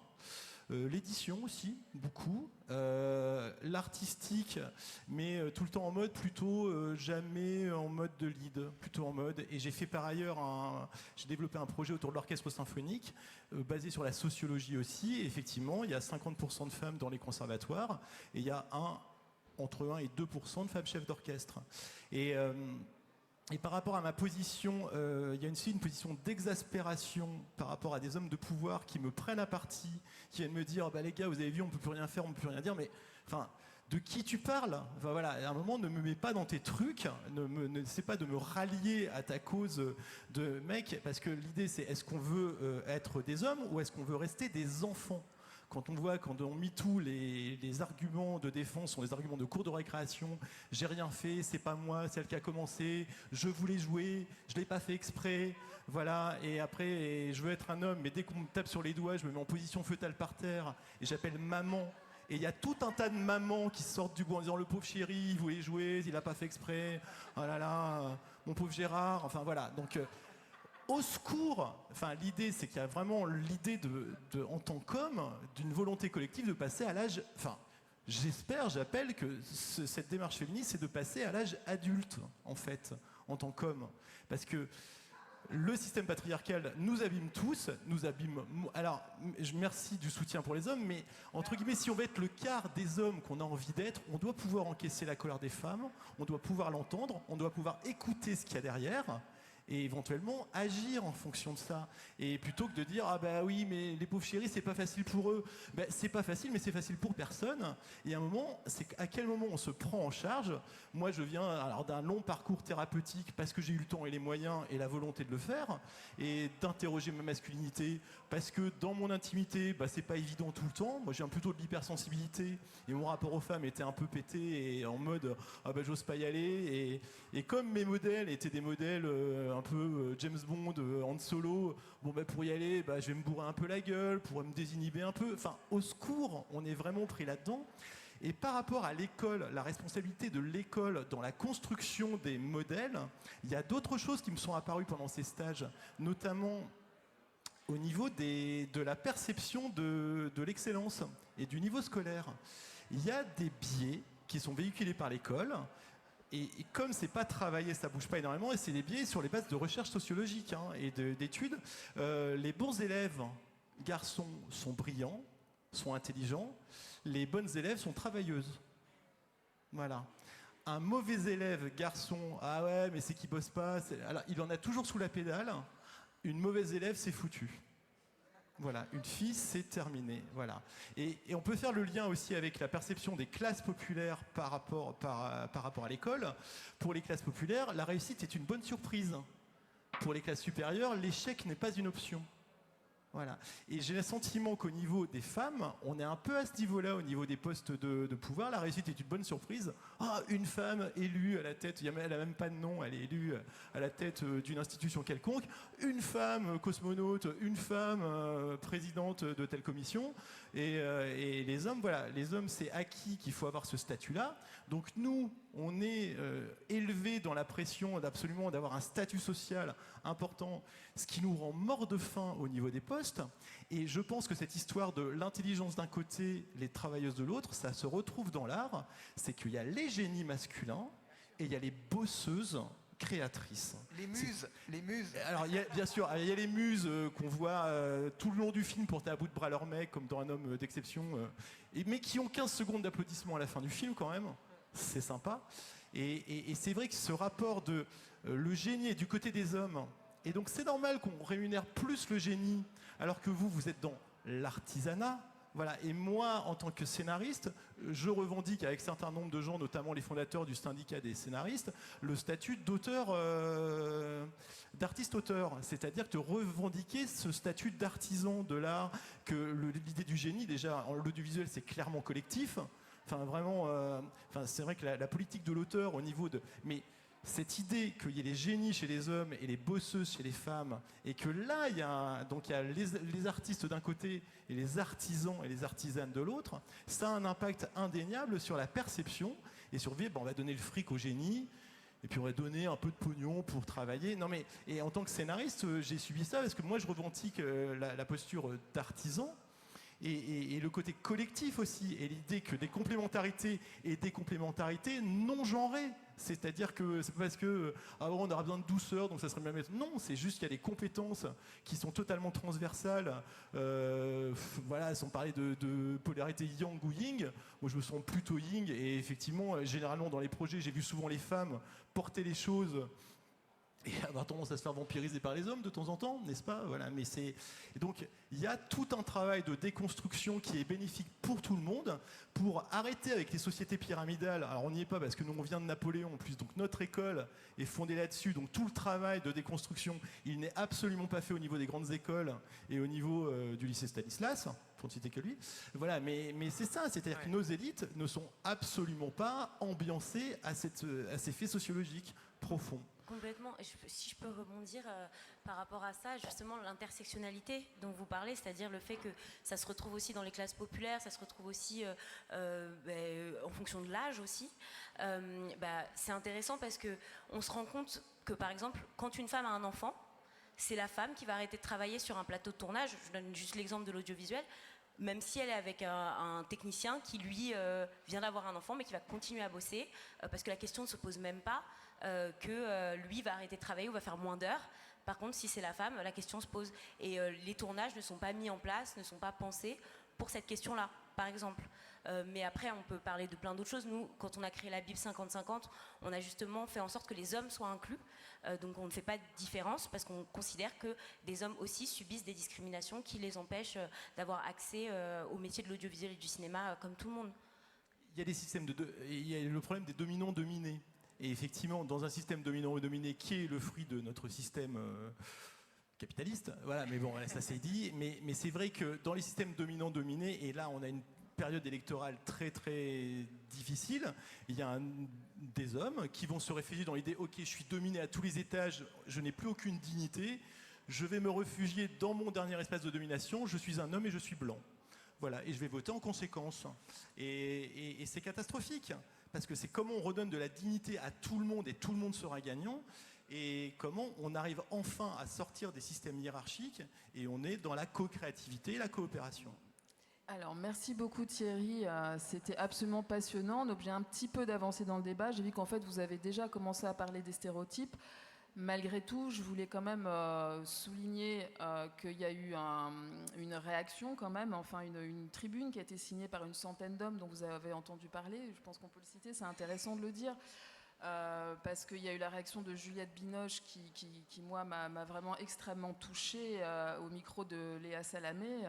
L'édition aussi, beaucoup. L'artistique, mais tout le temps en mode plutôt jamais en mode de lead, plutôt en mode. Et j'ai fait par ailleurs j'ai développé un projet autour de l'orchestre symphonique, basé sur la sociologie aussi. Et effectivement, il y a 50% de femmes dans les conservatoires et il y a entre 1 et 2% de femmes chefs d'orchestre. Et par rapport à ma position, il y a aussi une position d'exaspération par rapport à des hommes de pouvoir qui me prennent à partie, qui viennent me dire bah, les gars, vous avez vu, on peut plus rien faire, on peut plus rien dire, mais enfin, de qui tu parles? Enfin, voilà, à un moment, ne me mets pas dans tes trucs, ne sais pas de me rallier à ta cause de mec, parce que l'idée c'est est-ce qu'on veut être des hommes ou est-ce qu'on veut rester des enfants? Quand on voit, quand on MeToo, les arguments de défense sont des arguments de cours de récréation. J'ai rien fait, c'est pas moi, c'est elle qui a commencé. Je voulais jouer, je l'ai pas fait exprès. Voilà. Et après, je veux être un homme, mais dès qu'on me tape sur les doigts, je me mets en position fœtale par terre et j'appelle maman. Et il y a tout un tas de mamans qui sortent du bois en disant le pauvre chéri, il voulait jouer, il a pas fait exprès. Oh là là, mon pauvre Gérard. Enfin voilà. Donc au secours, enfin, l'idée, c'est qu'il y a vraiment l'idée en tant qu'homme, d'une volonté collective de passer à l'âge, enfin, j'appelle que cette démarche féministe, c'est de passer à l'âge adulte, en fait, en tant qu'homme. Parce que le système patriarcal nous abîme tous, nous abîme... Alors, merci du soutien pour les hommes, mais entre guillemets, si on veut être le quart des hommes qu'on a envie d'être, on doit pouvoir encaisser la colère des femmes, on doit pouvoir l'entendre, on doit pouvoir écouter ce qu'il y a derrière, et éventuellement agir en fonction de ça. Et plutôt que de dire ah bah oui mais les pauvres chéris c'est pas facile pour eux, ben, c'est pas facile mais c'est facile pour personne. Et à un moment, c'est à quel moment on se prend en charge. Moi je viens alors d'un long parcours thérapeutique parce que j'ai eu le temps et les moyens et la volonté de le faire, et d'interroger ma masculinité parce que dans mon intimité bah, c'est pas évident tout le temps. Moi j'ai plutôt de l'hypersensibilité et mon rapport aux femmes était un peu pété et en mode ah bah j'ose pas y aller, et comme mes modèles étaient des modèles un peu James Bond, Han Solo, bon bah pour y aller, bah, je vais me bourrer un peu la gueule, pour me désinhiber un peu. Enfin, au secours, on est vraiment pris là-dedans. Et par rapport à l'école, la responsabilité de l'école dans la construction des modèles, il y a d'autres choses qui me sont apparues pendant ces stages, notamment au niveau de la perception de l'excellence et du niveau scolaire. Il y a des biais qui sont véhiculés par l'école. Et comme c'est pas travaillé, ça bouge pas énormément, et c'est des biais sur les bases de recherche sociologique et d'études. Les bons élèves, garçons, sont brillants, sont intelligents. Les bonnes élèves sont travailleuses. Voilà. Un mauvais élève, garçon, ah ouais, mais c'est qu'il bosse pas. Alors, il en a toujours sous la pédale. Une mauvaise élève, c'est foutu. Voilà, une fille, c'est terminé. Voilà. Et on peut faire le lien aussi avec la perception des classes populaires par rapport à l'école. Pour les classes populaires, la réussite est une bonne surprise. Pour les classes supérieures, l'échec n'est pas une option. Voilà. Et j'ai le sentiment qu'au niveau des femmes, on est un peu à ce niveau-là, au niveau des postes de pouvoir. La réussite est une bonne surprise. Ah, une femme élue à la tête, elle n'a même pas de nom, elle est élue à la tête d'une institution quelconque. Une femme cosmonaute, une femme présidente de telle commission. Et les hommes, voilà, les hommes, c'est acquis qu'il faut avoir ce statut-là. Donc nous, on est élevés dans la pression d'absolument d'avoir un statut social important, ce qui nous rend morts de faim au niveau des postes. Et je pense que cette histoire de l'intelligence d'un côté, les travailleuses de l'autre, ça se retrouve dans l'art. C'est qu'il y a les génies masculins et il y a les bosseuses créatrices. Les muses. Alors, bien sûr, il y a les muses qu'on voit tout le long du film porter à bout de bras leur mec, comme dans Un homme d'exception, mais qui ont 15 secondes d'applaudissements à la fin du film quand même. C'est sympa. Et c'est vrai que ce rapport de le génie est du côté des hommes. Et donc c'est normal qu'on rémunère plus le génie, alors que vous êtes dans l'artisanat. Voilà. Et moi, en tant que scénariste, je revendique avec un certain nombre de gens, notamment les fondateurs du syndicat des scénaristes, le statut d'auteur, d'artiste-auteur. C'est-à-dire que revendiquer ce statut d'artisan de l'art, que l'idée du génie, déjà, en l'audiovisuel, c'est clairement collectif. Enfin, vraiment, c'est vrai que la politique de l'auteur au niveau de... Mais cette idée qu'il y ait les génies chez les hommes et les bosseuses chez les femmes, et que là, il y a les artistes d'un côté et les artisans et les artisanes de l'autre, ça a un impact indéniable sur la perception et sur on va donner le fric aux génies, et puis on va donner un peu de pognon pour travailler. Non mais, et en tant que scénariste, j'ai subi ça parce que moi, je revendique la posture d'artisan. et le côté collectif aussi, et l'idée que des complémentarités et des complémentarités non genrées. C'est-à-dire que c'est pas parce que on aura besoin de douceur, donc ça serait bien mettre. Non, c'est juste qu'il y a des compétences qui sont totalement transversales. Voilà, sans parler de polarité yang ou yin. Moi, je me sens plutôt yin, et effectivement, généralement dans les projets, j'ai vu souvent les femmes porter les choses et avoir tendance à se faire vampiriser par les hommes de temps en temps, n'est-ce pas? Voilà, mais c'est... Et donc, il y a tout un travail de déconstruction qui est bénéfique pour tout le monde, pour arrêter avec les sociétés pyramidales. Alors, on n'y est pas parce que nous, on vient de Napoléon en plus, donc notre école est fondée là-dessus, donc tout le travail de déconstruction, il n'est absolument pas fait au niveau des grandes écoles et au niveau du lycée Stanislas, pour ne citer que lui. Voilà, mais c'est ça, c'est-à-dire que nos élites ne sont absolument pas ambiancées à ces faits sociologiques profonds. Complètement. Et si je peux rebondir par rapport à ça, justement l'intersectionnalité dont vous parlez, c'est-à-dire le fait que ça se retrouve aussi dans les classes populaires, ça se retrouve aussi en fonction de l'âge aussi. C'est intéressant parce que on se rend compte que par exemple, quand une femme a un enfant, c'est la femme qui va arrêter de travailler sur un plateau de tournage. Je donne juste l'exemple de l'audiovisuel. Même si elle est avec un technicien qui, lui, vient d'avoir un enfant, mais qui va continuer à bosser, parce que la question ne se pose même pas que lui va arrêter de travailler ou va faire moins d'heures. Par contre, si c'est la femme, la question se pose. Et les tournages ne sont pas mis en place, ne sont pas pensés pour cette question-là, par exemple. Mais après, on peut parler de plein d'autres choses. Nous, quand on a créé la Bible 50-50, on a justement fait en sorte que les hommes soient inclus. Donc on ne fait pas de différence parce qu'on considère que des hommes aussi subissent des discriminations qui les empêchent d'avoir accès au métier de l'audiovisuel et du cinéma comme tout le monde. Il y a des systèmes il y a le problème des dominants-dominés. Et effectivement, dans un système dominant et dominé qui est le fruit de notre système capitaliste, voilà, mais bon, ça c'est dit, mais c'est vrai que dans les systèmes dominants-dominés, et là on a une période électorale très très difficile, il y a des hommes qui vont se réfugier dans l'idée, ok, je suis dominé à tous les étages, je n'ai plus aucune dignité, je vais me réfugier dans mon dernier espace de domination, je suis un homme et je suis blanc. Voilà, et je vais voter en conséquence. Et c'est catastrophique, parce que c'est comment on redonne de la dignité à tout le monde et tout le monde sera gagnant, et comment on arrive enfin à sortir des systèmes hiérarchiques et on est dans la co-créativité et la coopération. Alors, merci beaucoup Thierry, c'était absolument passionnant. On est obligé un petit peu d'avancer dans le débat. J'ai vu qu'en fait, vous avez déjà commencé à parler des stéréotypes. Malgré tout, je voulais quand même souligner qu'il y a eu une réaction quand même, enfin une tribune qui a été signée par une centaine d'hommes dont vous avez entendu parler. Je pense qu'on peut le citer, c'est intéressant de le dire. Parce qu'il y a eu la réaction de Juliette Binoche qui moi, m'a vraiment extrêmement touchée au micro de Léa Salamé.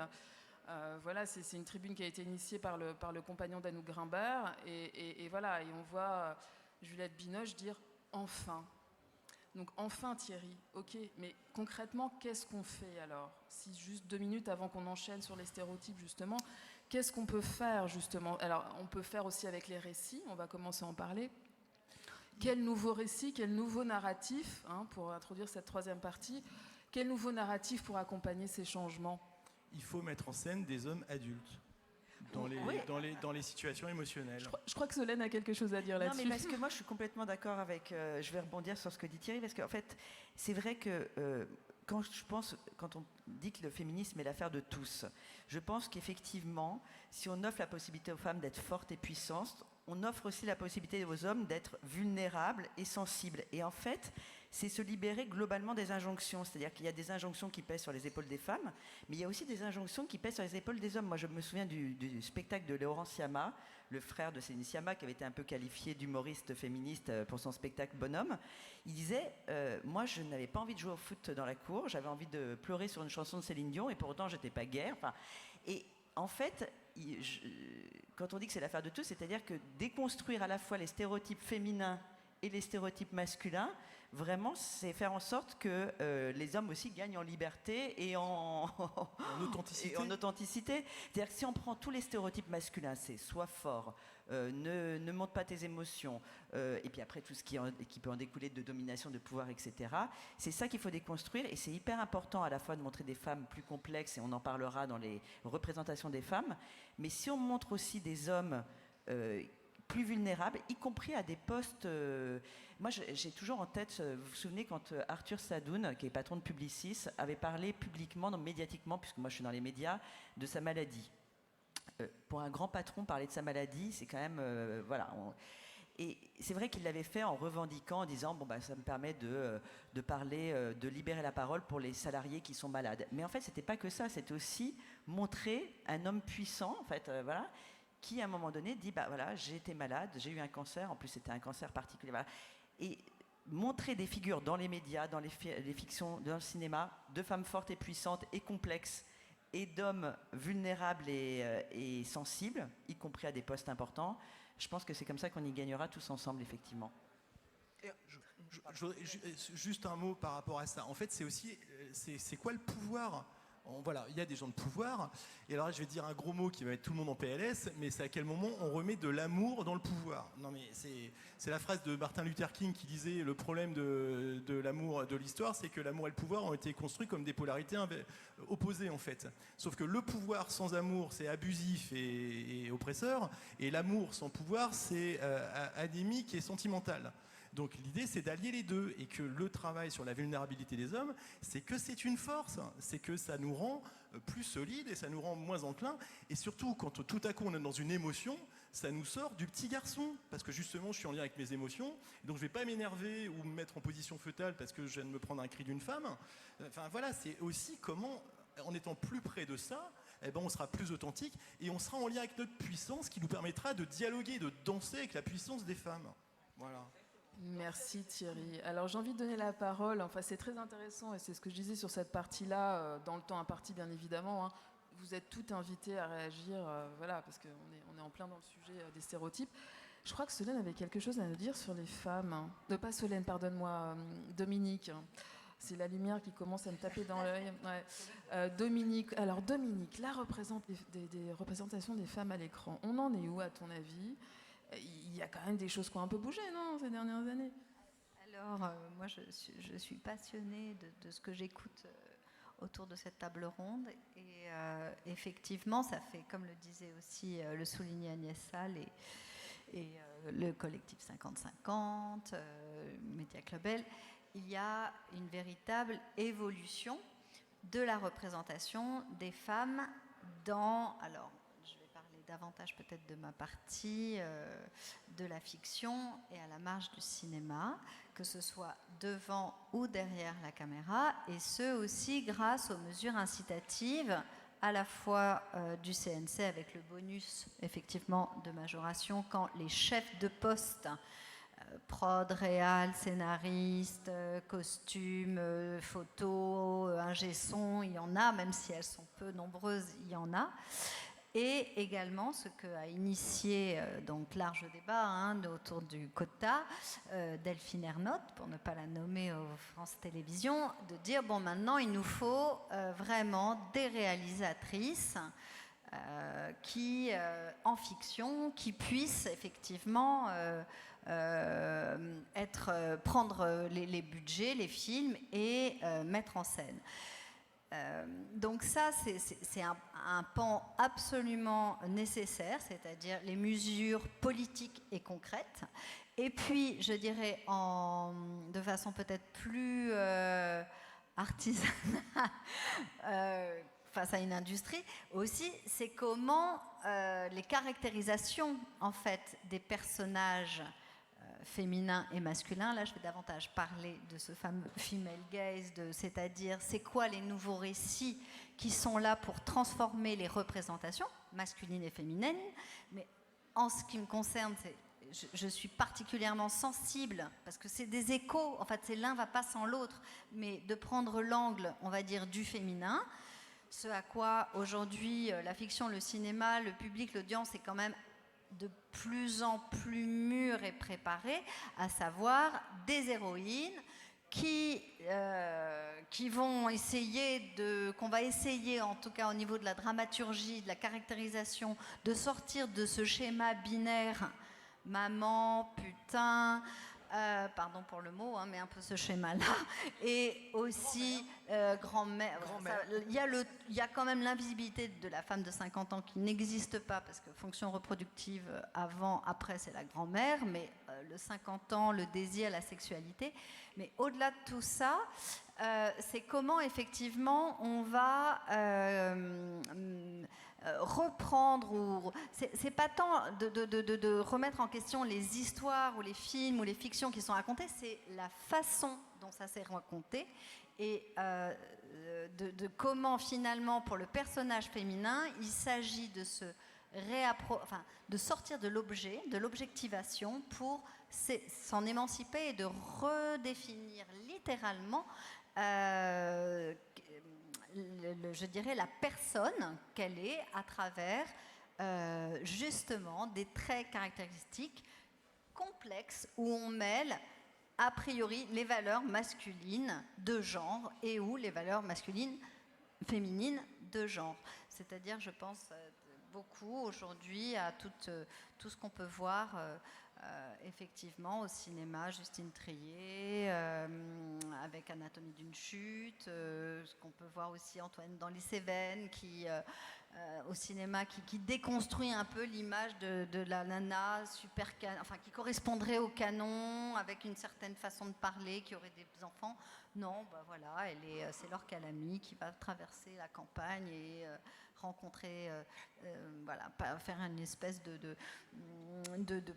Voilà, c'est une tribune qui a été initiée par le compagnon d'Anouk Grimbert. Et voilà, et on voit Juliette Binoche dire « enfin ». Donc enfin Thierry, ok, mais concrètement, qu'est-ce qu'on fait alors? Si juste 2 minutes avant qu'on enchaîne sur les stéréotypes justement, qu'est-ce qu'on peut faire justement? Alors on peut faire aussi avec les récits, on va commencer à en parler. Quel nouveau récit, quel nouveau narratif, pour introduire cette troisième partie, quel nouveau narratif pour accompagner ces changements? Il faut mettre en scène des hommes adultes dans les situations émotionnelles. Je crois que Solène a quelque chose à dire là-dessus. Non, mais parce que moi, je suis complètement d'accord avec... je vais rebondir sur ce que dit Thierry, parce qu'en fait, c'est vrai que quand on dit que le féminisme est l'affaire de tous, je pense qu'effectivement, si on offre la possibilité aux femmes d'être fortes et puissantes, on offre aussi la possibilité aux hommes d'être vulnérables et sensibles. Et en fait, c'est se libérer globalement des injonctions. C'est-à-dire qu'il y a des injonctions qui pèsent sur les épaules des femmes, mais il y a aussi des injonctions qui pèsent sur les épaules des hommes. Moi, je me souviens du spectacle de Laurent Siama, le frère de Céline Sciamma, qui avait été un peu qualifié d'humoriste féministe pour son spectacle Bonhomme. Il disait moi, je n'avais pas envie de jouer au foot dans la cour, j'avais envie de pleurer sur une chanson de Céline Dion, et pour autant, j'étais pas guère. Et en fait, quand on dit que c'est l'affaire de tous, c'est-à-dire que déconstruire à la fois les stéréotypes féminins et les stéréotypes masculins, vraiment, c'est faire en sorte que les hommes aussi gagnent en liberté et en authenticité. C'est-à-dire que si on prend tous les stéréotypes masculins, c'est sois fort, ne montre pas tes émotions, et puis après tout ce qui peut en découler de domination, de pouvoir, etc. C'est ça qu'il faut déconstruire, et c'est hyper important à la fois de montrer des femmes plus complexes, et on en parlera dans les représentations des femmes, mais si on montre aussi des hommes plus vulnérables, y compris à des postes... moi, j'ai toujours en tête, vous vous souvenez, quand Arthur Sadoun, qui est patron de Publicis, avait parlé publiquement, médiatiquement, puisque moi je suis dans les médias, de sa maladie. pour un grand patron, parler de sa maladie, c'est quand même... voilà. Et c'est vrai qu'il l'avait fait en revendiquant, en disant bon, ça me permet de parler, de libérer la parole pour les salariés qui sont malades. Mais en fait, c'était pas que ça, c'était aussi montrer un homme puissant, en fait, voilà, qui à un moment donné dit voilà, j'ai été malade, j'ai eu un cancer, en plus c'était un cancer particulier, voilà. Et montrer des figures dans les médias, dans les fictions, dans le cinéma, de femmes fortes et puissantes et complexes, et d'hommes vulnérables et sensibles, y compris à des postes importants. Je pense que c'est comme ça qu'on y gagnera tous ensemble, effectivement. Juste un mot par rapport à ça. En fait, c'est aussi, c'est quoi le pouvoir ? Voilà, il y a des gens de pouvoir. Et alors là, je vais dire un gros mot qui va mettre tout le monde en PLS, mais c'est à quel moment on remet de l'amour dans le pouvoir. Non, mais c'est la phrase de Martin Luther King qui disait le problème de l'amour de l'histoire, c'est que l'amour et le pouvoir ont été construits comme des polarités opposées en fait. Sauf que le pouvoir sans amour, c'est abusif et oppresseur, et l'amour sans pouvoir, c'est anémique et sentimental. Donc l'idée, c'est d'allier les deux, et que le travail sur la vulnérabilité des hommes, c'est que c'est une force, c'est que ça nous rend plus solides et ça nous rend moins enclins, et surtout quand tout à coup on est dans une émotion, ça nous sort du petit garçon, parce que justement je suis en lien avec mes émotions, donc je vais pas m'énerver ou me mettre en position fœtale parce que je viens de me prendre un cri d'une femme. Enfin voilà, c'est aussi comment, en étant plus près de ça, on sera plus authentique, et on sera en lien avec notre puissance, qui nous permettra de dialoguer, de danser avec la puissance des femmes. Voilà. Merci Thierry. Alors j'ai envie de donner la parole, enfin c'est très intéressant et c'est ce que je disais sur cette partie-là, dans le temps imparti bien évidemment, hein. Vous êtes toutes invitées à réagir, voilà, parce qu'on est en plein dans le sujet des stéréotypes. Je crois que Solène avait quelque chose à nous dire sur les femmes. Pas Solène, pardonne-moi, Dominique. C'est la lumière qui commence à me taper dans l'œil. Ouais. Dominique, alors Dominique, la des représentations des femmes à l'écran, on en est où à ton avis ? Il y a quand même des choses qui ont un peu bougé, non, ces dernières années ? Alors, moi, je suis passionnée de ce que j'écoute autour de cette table ronde. Et effectivement, ça fait, comme le disait aussi, le soulignait Agnès Salle et le collectif 50-50, Média Clubel, il y a une véritable évolution de la représentation des femmes dans... Alors, davantage peut-être de ma partie de la fiction et à la marge du cinéma, que ce soit devant ou derrière la caméra, et ce aussi grâce aux mesures incitatives à la fois du CNC avec le bonus effectivement de majoration quand les chefs de poste prod, réal, scénariste, costume, photo, ingé son, il y en a, même si elles sont peu nombreuses, il y en a. Et également ce qu'a initié donc large débat autour du quota Delphine Ernotte, pour ne pas la nommer aux France Télévisions, de dire bon, maintenant il nous faut vraiment des réalisatrices qui en fiction, qui puissent effectivement prendre les budgets, les films et mettre en scène. Donc ça, c'est un pan absolument nécessaire, c'est-à-dire les mesures politiques et concrètes. Et puis, je dirais, de façon peut-être plus artisanale, face à une industrie aussi, c'est comment les caractérisations, en fait, des personnages féminin et masculin. Là, je vais davantage parler de ce fameux female gaze, c'est-à-dire c'est quoi les nouveaux récits qui sont là pour transformer les représentations masculines et féminines. Mais en ce qui me concerne, je suis particulièrement sensible, parce que c'est des échos, en fait, c'est l'un va pas sans l'autre, mais de prendre l'angle, on va dire, du féminin, ce à quoi aujourd'hui la fiction, le cinéma, le public, l'audience est quand même de plus en plus mûr et préparé, à savoir des héroïnes qui vont essayer qu'on va essayer, en tout cas au niveau de la dramaturgie, de la caractérisation, de sortir de ce schéma binaire maman, putain, pardon pour le mot, mais un peu ce schéma-là, et aussi grand-mère. Il y a quand même l'invisibilité de la femme de 50 ans qui n'existe pas, parce que fonction reproductive avant, après, c'est la grand-mère, mais le 50 ans, le désir, la sexualité. Mais au-delà de tout ça, c'est comment effectivement on va reprendre ou c'est pas tant de remettre en question les histoires ou les films ou les fictions qui sont racontées, c'est la façon dont ça s'est raconté et de comment finalement pour le personnage féminin il s'agit de se de sortir de l'objet, de l'objectivation pour s'en émanciper et de redéfinir littéralement je dirais la personne qu'elle est à travers justement des traits caractéristiques complexes où on mêle a priori les valeurs masculines de genre et ou les valeurs féminines de genre. C'est-à-dire, je pense beaucoup aujourd'hui à tout ce qu'on peut voir effectivement au cinéma, Justine Triet avec Anatomie d'une chute, ce qu'on peut voir aussi Antoine dans Les Cévennes qui au cinéma qui déconstruit un peu l'image de la nana super qui correspondrait au canon avec une certaine façon de parler, qui aurait des enfants. Non, bah voilà, c'est Laure Calamy qui va traverser la campagne et rencontrer, faire une espèce de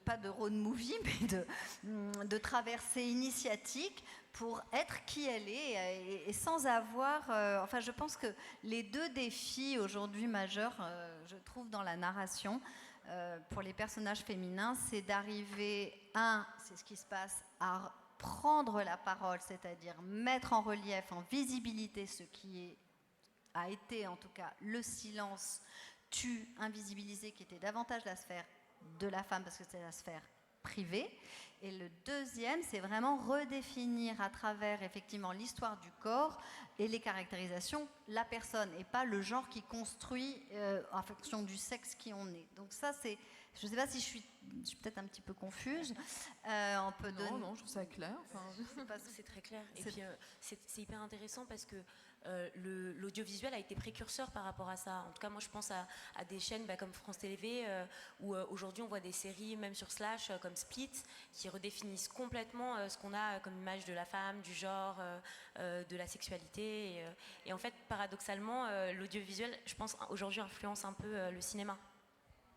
pas de road movie, mais de traversée initiatique pour être qui elle est et sans avoir... je pense que les deux défis aujourd'hui majeurs, je trouve, dans la narration, pour les personnages féminins, c'est d'arriver, c'est ce qui se passe, à prendre la parole, c'est-à-dire mettre en relief, en visibilité ce qui a été en tout cas le silence invisibilisé, qui était davantage la sphère de la femme parce que c'est la sphère privée. Et le deuxième, c'est vraiment redéfinir à travers effectivement l'histoire du corps et les caractérisations la personne et pas le genre qui construit en fonction du sexe qui on est. Donc ça, c'est... Je ne sais pas si je suis peut-être un petit peu confuse. Non, je trouve ça clair. C'est très clair. Et puis, c'est hyper intéressant parce que l'audiovisuel a été précurseur par rapport à ça. En tout cas, moi, je pense à des chaînes comme France Télé, où aujourd'hui, on voit des séries, même sur Slash, comme Split, qui redéfinissent complètement ce qu'on a comme image de la femme, du genre, de la sexualité. Et en fait, paradoxalement, l'audiovisuel, je pense, aujourd'hui, influence un peu le cinéma.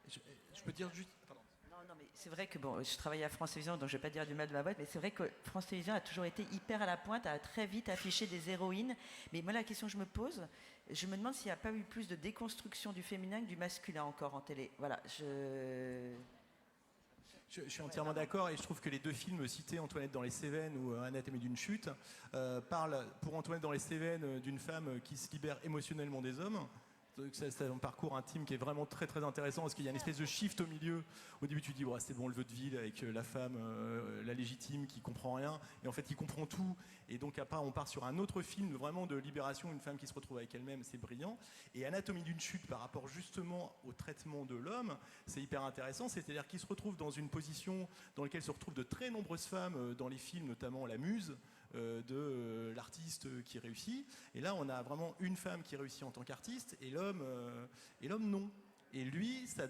Je peux dire juste... Pardon. Non, mais c'est vrai que je travaille à France Télévisions, donc je ne vais pas dire du mal de ma boîte, mais c'est vrai que France Télévisions a toujours été hyper à la pointe, a très vite affiché des héroïnes. Mais moi, la question que je me pose, je me demande s'il n'y a pas eu plus de déconstruction du féminin que du masculin encore en télé. Voilà, Je suis entièrement d'accord et je trouve que les deux films cités, Antoinette dans les Cévennes ou Anatomie d'une chute, parlent pour Antoinette dans les Cévennes d'une femme qui se libère émotionnellement des hommes. C'est un parcours intime qui est vraiment très très intéressant parce qu'il y a une espèce de shift au milieu. Au début tu dis c'est bon, le vaudeville avec la femme, la légitime qui comprend rien, et en fait il comprend tout. Et donc après on part sur un autre film vraiment de libération, une femme qui se retrouve avec elle-même, c'est brillant. Et Anatomie d'une chute par rapport justement au traitement de l'homme, c'est hyper intéressant, c'est-à-dire qu'il se retrouve dans une position dans laquelle se retrouvent de très nombreuses femmes dans les films, notamment La Muse, de l'artiste qui réussit. Et là, on a vraiment une femme qui réussit en tant qu'artiste et l'homme non. Et lui, ça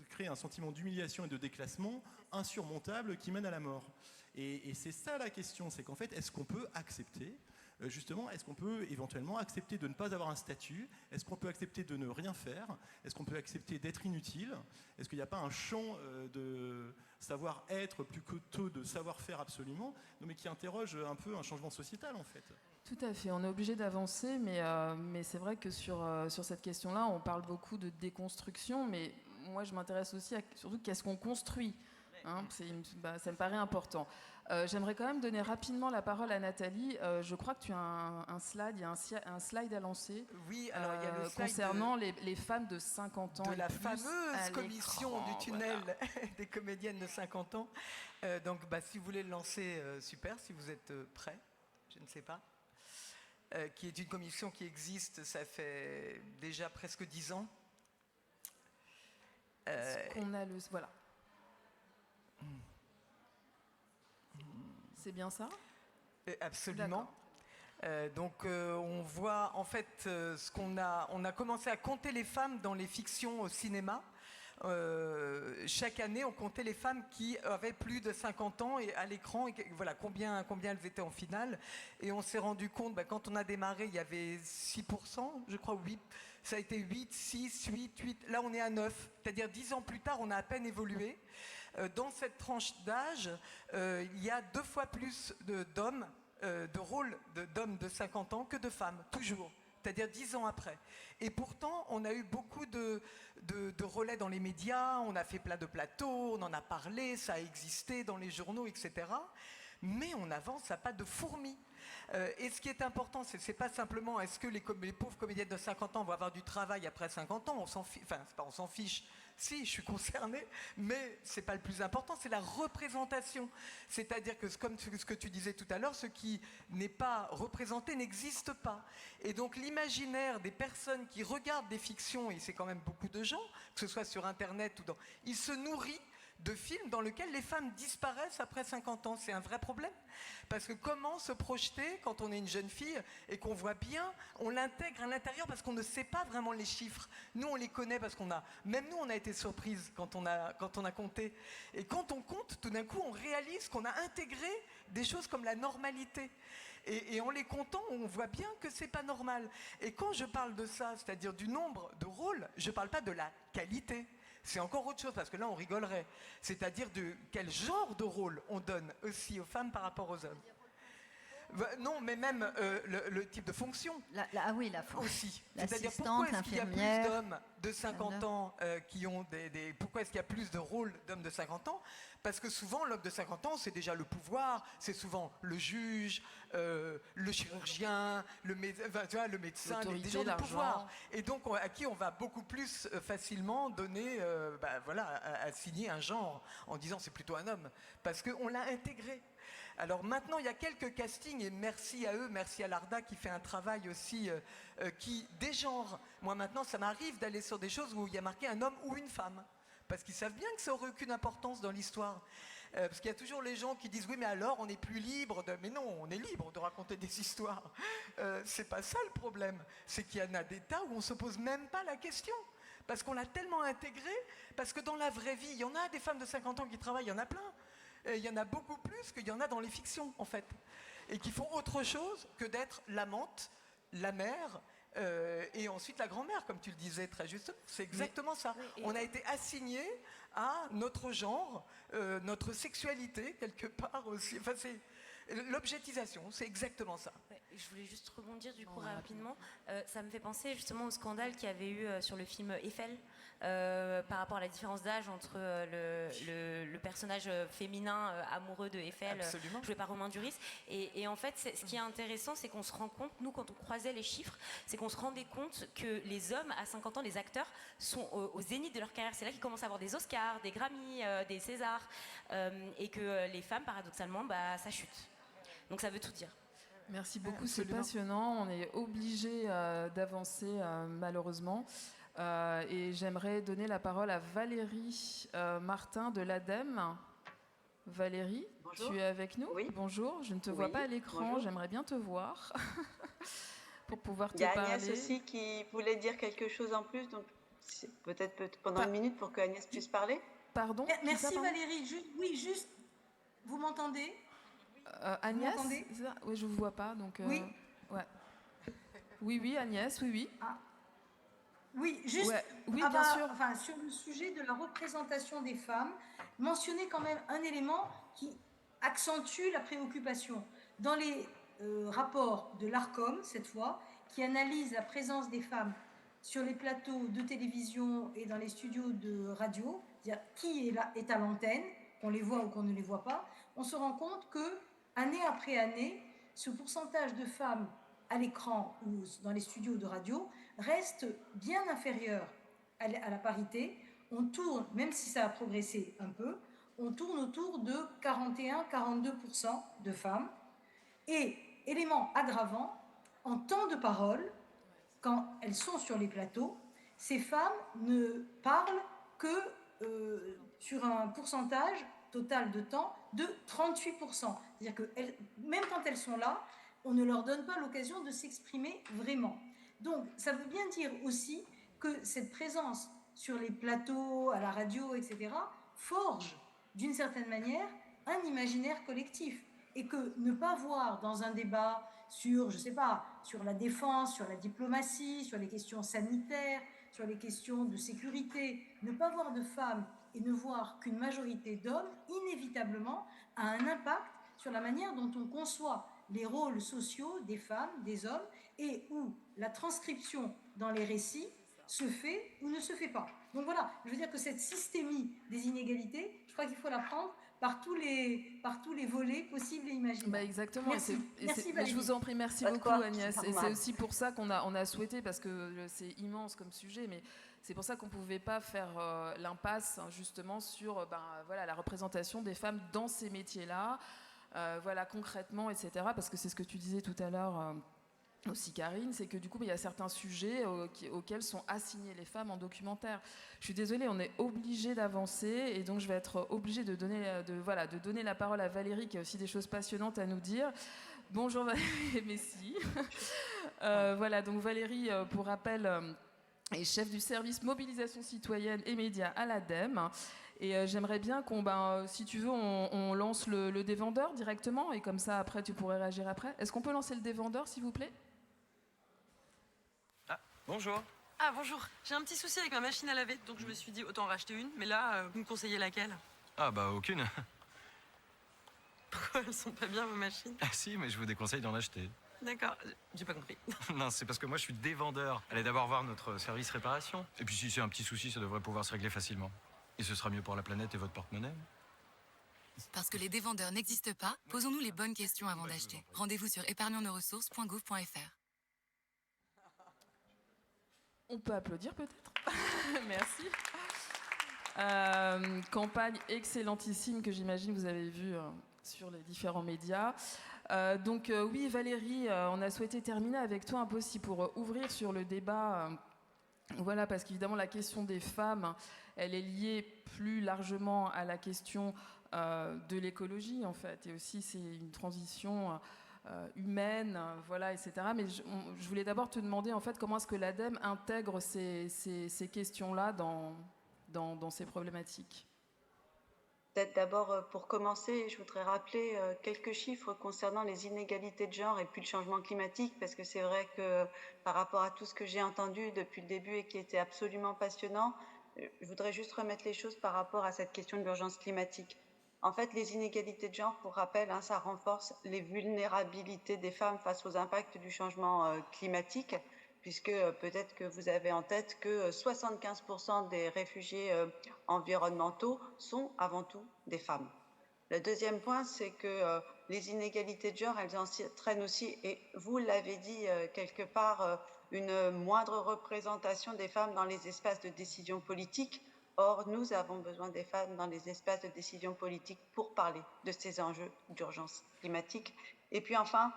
crée un sentiment d'humiliation et de déclassement insurmontable qui mène à la mort. Et c'est ça la question, c'est qu'en fait, est-ce qu'on peut accepter justement, est-ce qu'on peut éventuellement accepter de ne pas avoir un statut? Est-ce qu'on peut accepter de ne rien faire? Est-ce qu'on peut accepter d'être inutile? Est-ce qu'il n'y a pas un champ de savoir-être plutôt de savoir-faire absolument, mais qui interroge un peu un changement sociétal en fait? Tout à fait, on est obligé d'avancer, mais c'est vrai que sur cette question-là, on parle beaucoup de déconstruction, mais moi je m'intéresse aussi à surtout qu'est-ce qu'on construit. Ça me paraît important. J'aimerais quand même donner rapidement la parole à Nathalie. Je crois que tu as un slide, il y a un slide à lancer. Oui, alors il y a le slide concernant les femmes de 50 ans. De la fameuse commission du tunnel des comédiennes de 50 ans. Donc si vous voulez le lancer, super, si vous êtes prêts, je ne sais pas. Qui est une commission qui existe, ça fait déjà presque 10 ans. Voilà. C'est bien ça? Absolument. On voit en fait on a commencé à compter les femmes dans les fictions au cinéma chaque année, on comptait les femmes qui avaient plus de 50 ans et à l'écran, et voilà combien elles étaient en finale. Et on s'est rendu compte, quand on a démarré, il y avait 6%, je crois, 8%. Ça a été 8, 6, 8. Là, on est à 9. C'est-à-dire 10 ans plus tard, on a à peine évolué. Dans cette tranche d'âge, il y a 2 fois plus d'hommes, de rôles d'hommes de 50 ans que de femmes, toujours. C'est-à-dire 10 ans après. Et pourtant, on a eu beaucoup de relais dans les médias, on a fait plein de plateaux, on en a parlé, ça a existé dans les journaux, etc. Mais on avance à pas de fourmis. Et ce qui est important, c'est pas simplement est-ce que les pauvres comédiennes de 50 ans vont avoir du travail après 50 ans, on s'en fiche, enfin, c'est pas on s'en fiche, si, je suis concernée, mais c'est pas le plus important, c'est la représentation. C'est-à-dire que, comme ce que tu disais tout à l'heure, ce qui n'est pas représenté n'existe pas. Et donc l'imaginaire des personnes qui regardent des fictions, et c'est quand même beaucoup de gens, que ce soit sur Internet ou dans... Il se nourrit de films dans lesquels les femmes disparaissent après 50 ans. C'est un vrai problème. Parce que comment se projeter quand on est une jeune fille et qu'on voit bien, on l'intègre à l'intérieur parce qu'on ne sait pas vraiment les chiffres. Nous, on les connaît parce qu'on a... Même nous, on a été surprise quand on a compté. Et quand on compte, tout d'un coup, on réalise qu'on a intégré des choses comme la normalité. Et en les comptant, on voit bien que c'est pas normal. Et quand je parle de ça, c'est-à-dire du nombre de rôles, je parle pas de la qualité. C'est encore autre chose, parce que là, on rigolerait. C'est-à-dire de quel genre de rôle on donne aussi aux femmes par rapport aux hommes. Non, mais même le type de fonction. Ah oui, la fonction. Aussi. C'est-à-dire pourquoi est-ce qu'il y a plus d'hommes de 50 ans qui ont pourquoi est-ce qu'il y a plus de rôles d'hommes de 50 ans? Parce que souvent, l'homme de 50 ans, c'est déjà le pouvoir, c'est souvent le juge, le chirurgien, le médecin, des gens de pouvoir. Et donc, à qui on va beaucoup plus facilement donner, assigner un genre, en disant c'est plutôt un homme, parce qu'on l'a intégré. Alors maintenant, il y a quelques castings, et merci à eux, merci à l'ARDA qui fait un travail aussi qui dégenre. Moi maintenant, ça m'arrive d'aller sur des choses où il y a marqué un homme ou une femme. Parce qu'ils savent bien que ça n'aurait aucune importance dans l'histoire. Parce qu'il y a toujours les gens qui disent « Oui, mais alors, on n'est plus libre de... » Mais non, on est libre de raconter des histoires. C'est pas ça le problème. C'est qu'il y en a des tas où on ne se pose même pas la question. Parce qu'on l'a tellement intégré. Parce que dans la vraie vie, il y en a des femmes de 50 ans qui travaillent, il y en a plein. Et il y en a beaucoup plus qu'il y en a dans les fictions, en fait. Et qui font autre chose que d'être l'amante, la mère... et ensuite la grand-mère, comme tu le disais très justement, c'est exactement ça. On a été assigné à notre genre, notre sexualité quelque part aussi. Enfin, c'est l'objectisation, c'est exactement ça. Ouais, je voulais juste rebondir du coup rapidement. Ça me fait penser justement au scandale qu'il y avait eu sur le film Eiffel. Par rapport à la différence d'âge entre le personnage féminin amoureux de Eiffel, joué par Romain Duris. Et en fait, ce qui est intéressant, c'est qu'on se rend compte, nous, quand on croisait les chiffres, c'est qu'on se rendait compte que les hommes, à 50 ans, les acteurs, sont au zénith de leur carrière. C'est là qu'ils commencent à avoir des Oscars, des Grammy, des Césars, et que les femmes, paradoxalement, ça chute. Donc ça veut tout dire. Merci beaucoup, c'est passionnant. On est obligé d'avancer, malheureusement. Et j'aimerais donner la parole à Valérie Martin de l'ADEME. Valérie, bonjour. Tu es avec nous? Oui. Bonjour, je ne te vois pas à l'écran, j'aimerais bien te voir pour pouvoir te parler. Il y a Agnès aussi qui voulait dire quelque chose en plus, donc peut-être pendant une minute pour que Agnès puisse parler. Pardon? Merci Valérie, juste, vous m'entendez? Agnès, oui, je ne vous vois pas, donc... Oui. Ouais. Oui, Agnès, oui. Ah. Oui, juste bien sûr. Enfin, sur le sujet de la représentation des femmes, mentionner quand même un élément qui accentue la préoccupation. Dans les rapports de l'ARCOM, cette fois, qui analyse la présence des femmes sur les plateaux de télévision et dans les studios de radio, c'est-à-dire qui est à l'antenne, qu'on les voit ou qu'on ne les voit pas, on se rend compte que, année après année, ce pourcentage de femmes à l'écran ou dans les studios de radio reste bien inférieur à la parité. On tourne, même si ça a progressé un peu, on tourne autour de 41-42% de femmes. Et, élément aggravant, en temps de parole, quand elles sont sur les plateaux, ces femmes ne parlent que sur un pourcentage total de temps de 38%. C'est-à-dire que même quand elles sont là, on ne leur donne pas l'occasion de s'exprimer vraiment. Donc, ça veut bien dire aussi que cette présence sur les plateaux, à la radio, etc., forgent d'une certaine manière un imaginaire collectif. Et que ne pas voir dans un débat sur, je ne sais pas, sur la défense, sur la diplomatie, sur les questions sanitaires, sur les questions de sécurité, ne pas voir de femmes et ne voir qu'une majorité d'hommes, inévitablement, a un impact sur la manière dont on conçoit les rôles sociaux des femmes, des hommes, et où la transcription dans les récits se fait ou ne se fait pas. Donc voilà, je veux dire que cette systémie des inégalités, je crois qu'il faut la prendre par tous les volets possibles et imaginables. Bah exactement. Merci. Merci Mais je Valérie. vous en prie, merci Pas de beaucoup quoi, Agnès. c'est Et c'est normal. aussi pour ça qu'on a souhaité, parce que c'est immense comme sujet, mais c'est pour ça qu'on ne pouvait pas faire l'impasse justement sur voilà, la représentation des femmes dans ces métiers-là, voilà, concrètement, etc. Parce que c'est ce que tu disais tout à l'heure. Aussi Karine, c'est que du coup il y a certains sujets auxquels sont assignées les femmes en documentaire. Je suis désolée, on est obligé d'avancer et donc je vais être obligée de donner la parole à Valérie qui a aussi des choses passionnantes à nous dire. Bonjour Valérie Messi. Voilà, donc Valérie, pour rappel, est chef du service mobilisation citoyenne et médias à l'ADEME. Et j'aimerais bien si tu veux, on lance le dévendeur directement et comme ça après tu pourrais réagir après. Est-ce qu'on peut lancer le dévendeur s'il vous plaît ? Bonjour. Ah bonjour, j'ai un petit souci avec ma machine à laver, donc je me suis dit autant en racheter une, mais là, vous me conseillez laquelle? Ah bah aucune. Pourquoi elles sont pas bien vos machines? Ah si, mais je vous déconseille d'en acheter. D'accord, j'ai pas compris. Non, c'est parce que moi je suis dévendeur. Allez d'abord voir notre service réparation. Et puis si c'est un petit souci, ça devrait pouvoir se régler facilement. Et ce sera mieux pour la planète et votre porte-monnaie. Parce que les dévendeurs n'existent pas, posons-nous les bonnes questions avant d'acheter. Rendez-vous sur épargnonsnosressources.gouv.fr. On peut applaudir peut-être. Merci. Campagne excellentissime que j'imagine vous avez vue sur les différents médias. Oui Valérie, on a souhaité terminer avec toi un peu aussi pour ouvrir sur le débat. Voilà, parce qu'évidemment la question des femmes, elle est liée plus largement à la question de l'écologie en fait. Et aussi c'est une transition humaine, voilà, etc. Mais je voulais d'abord te demander en fait comment est-ce que l'ADEME intègre ces questions-là dans ces problématiques. Peut-être d'abord, pour commencer, je voudrais rappeler quelques chiffres concernant les inégalités de genre et puis le changement climatique, parce que c'est vrai que par rapport à tout ce que j'ai entendu depuis le début et qui était absolument passionnant, je voudrais juste remettre les choses par rapport à cette question de l'urgence climatique. En fait, les inégalités de genre, pour rappel, ça renforce les vulnérabilités des femmes face aux impacts du changement climatique, puisque peut-être que vous avez en tête que 75% des réfugiés environnementaux sont avant tout des femmes. Le deuxième point, c'est que les inégalités de genre, elles entraînent aussi, et vous l'avez dit quelque part, une moindre représentation des femmes dans les espaces de décision politique. Or, nous avons besoin des femmes dans les espaces de décision politique pour parler de ces enjeux d'urgence climatique. Et puis enfin,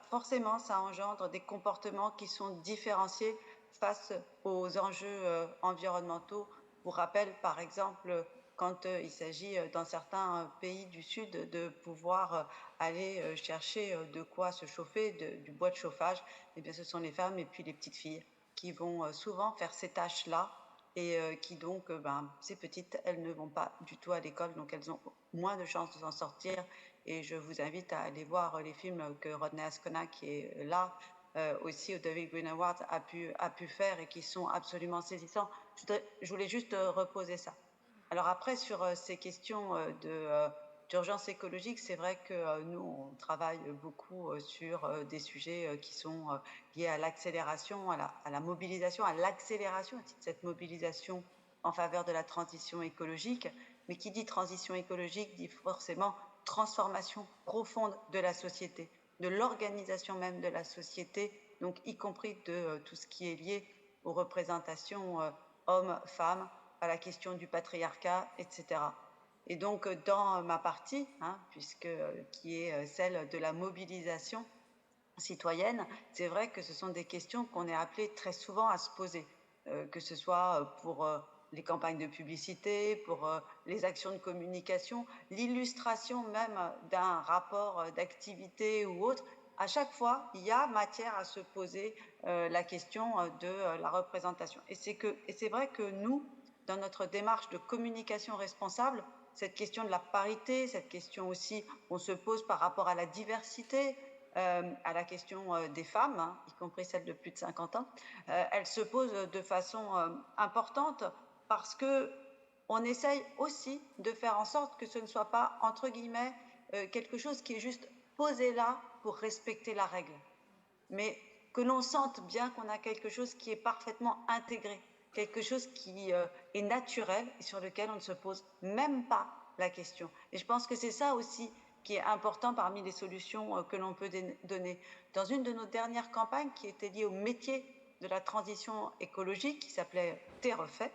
forcément, ça engendre des comportements qui sont différenciés face aux enjeux environnementaux. Pour rappel, par exemple, quand il s'agit dans certains pays du Sud de pouvoir aller chercher de quoi se chauffer, du bois de chauffage, eh bien, ce sont les femmes et puis les petites filles qui vont souvent faire ces tâches-là et qui donc, ces petites, elles ne vont pas du tout à l'école, donc elles ont moins de chances de s'en sortir. Et je vous invite à aller voir les films que Rodney Ascona, qui est là, aussi au David Green Awards, a pu faire et qui sont absolument saisissants. Je voulais juste reposer ça. Alors après, sur ces questions d'urgence écologique, c'est vrai que nous, on travaille beaucoup sur des sujets qui sont liés à l'accélération, à la mobilisation, à l'accélération de cette mobilisation en faveur de la transition écologique. Mais qui dit transition écologique dit forcément transformation profonde de la société, de l'organisation même de la société, donc y compris de tout ce qui est lié aux représentations hommes-femmes, à la question du patriarcat, etc. Et donc, dans ma partie, qui est celle de la mobilisation citoyenne, c'est vrai que ce sont des questions qu'on est appelé très souvent à se poser, que ce soit pour les campagnes de publicité, pour les actions de communication, l'illustration même d'un rapport d'activité ou autre à chaque fois, il y a matière à se poser la question de la représentation. Et c'est vrai que nous, dans notre démarche de communication responsable, cette question de la parité, cette question aussi qu'on se pose par rapport à la diversité, à la question des femmes, hein, y compris celles de plus de 50 ans, elle se pose de façon importante parce que on essaye aussi de faire en sorte que ce ne soit pas, entre guillemets, quelque chose qui est juste posé là pour respecter la règle, mais que l'on sente bien qu'on a quelque chose qui est parfaitement intégré, quelque chose qui est naturel et sur lequel on ne se pose même pas la question. Et je pense que c'est ça aussi qui est important parmi les solutions que l'on peut donner. Dans une de nos dernières campagnes qui était liée au métier de la transition écologique, qui s'appelait T'es refait,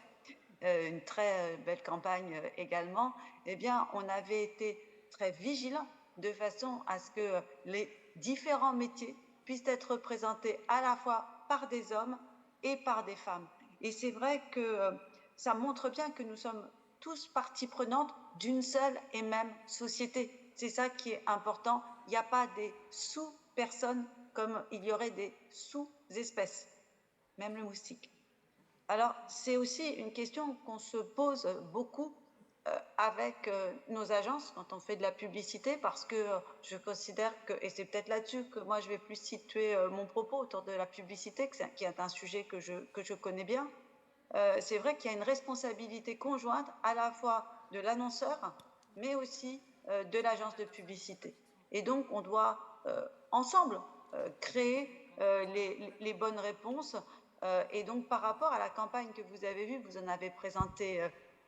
une très belle campagne également, eh bien, on avait été très vigilants de façon à ce que les différents métiers puissent être représentés à la fois par des hommes et par des femmes. Et c'est vrai que ça montre bien que nous sommes tous partie prenante d'une seule et même société. C'est ça qui est important. Il n'y a pas des sous-personnes comme il y aurait des sous-espèces, même le moustique. Alors, c'est aussi une question qu'on se pose beaucoup avec nos agences quand on fait de la publicité, parce que je considère que, et c'est peut-être là-dessus que moi je vais plus situer mon propos autour de la publicité, qui est un sujet que je connais bien, c'est vrai qu'il y a une responsabilité conjointe à la fois de l'annonceur, mais aussi de l'agence de publicité. Et donc, on doit ensemble créer les bonnes réponses. Et donc, par rapport à la campagne que vous avez vue, vous en avez présenté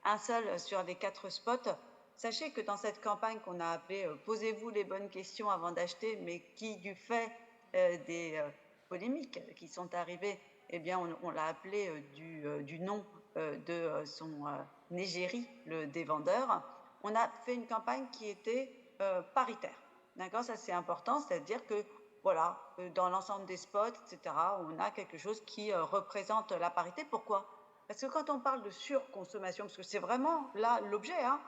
un seul sur les 4 spots. Sachez que dans cette campagne qu'on a appelée « Posez-vous les bonnes questions avant d'acheter », mais qui, du fait des polémiques qui sont arrivées, eh bien, on l'a appelée du nom de son égérie, le dévendeur. On a fait une campagne qui était paritaire. D'accord, ça c'est important, c'est-à-dire que voilà, dans l'ensemble des spots, etc., on a quelque chose qui représente la parité. Pourquoi ? Parce que quand on parle de surconsommation, parce que c'est vraiment là l'objet, hein,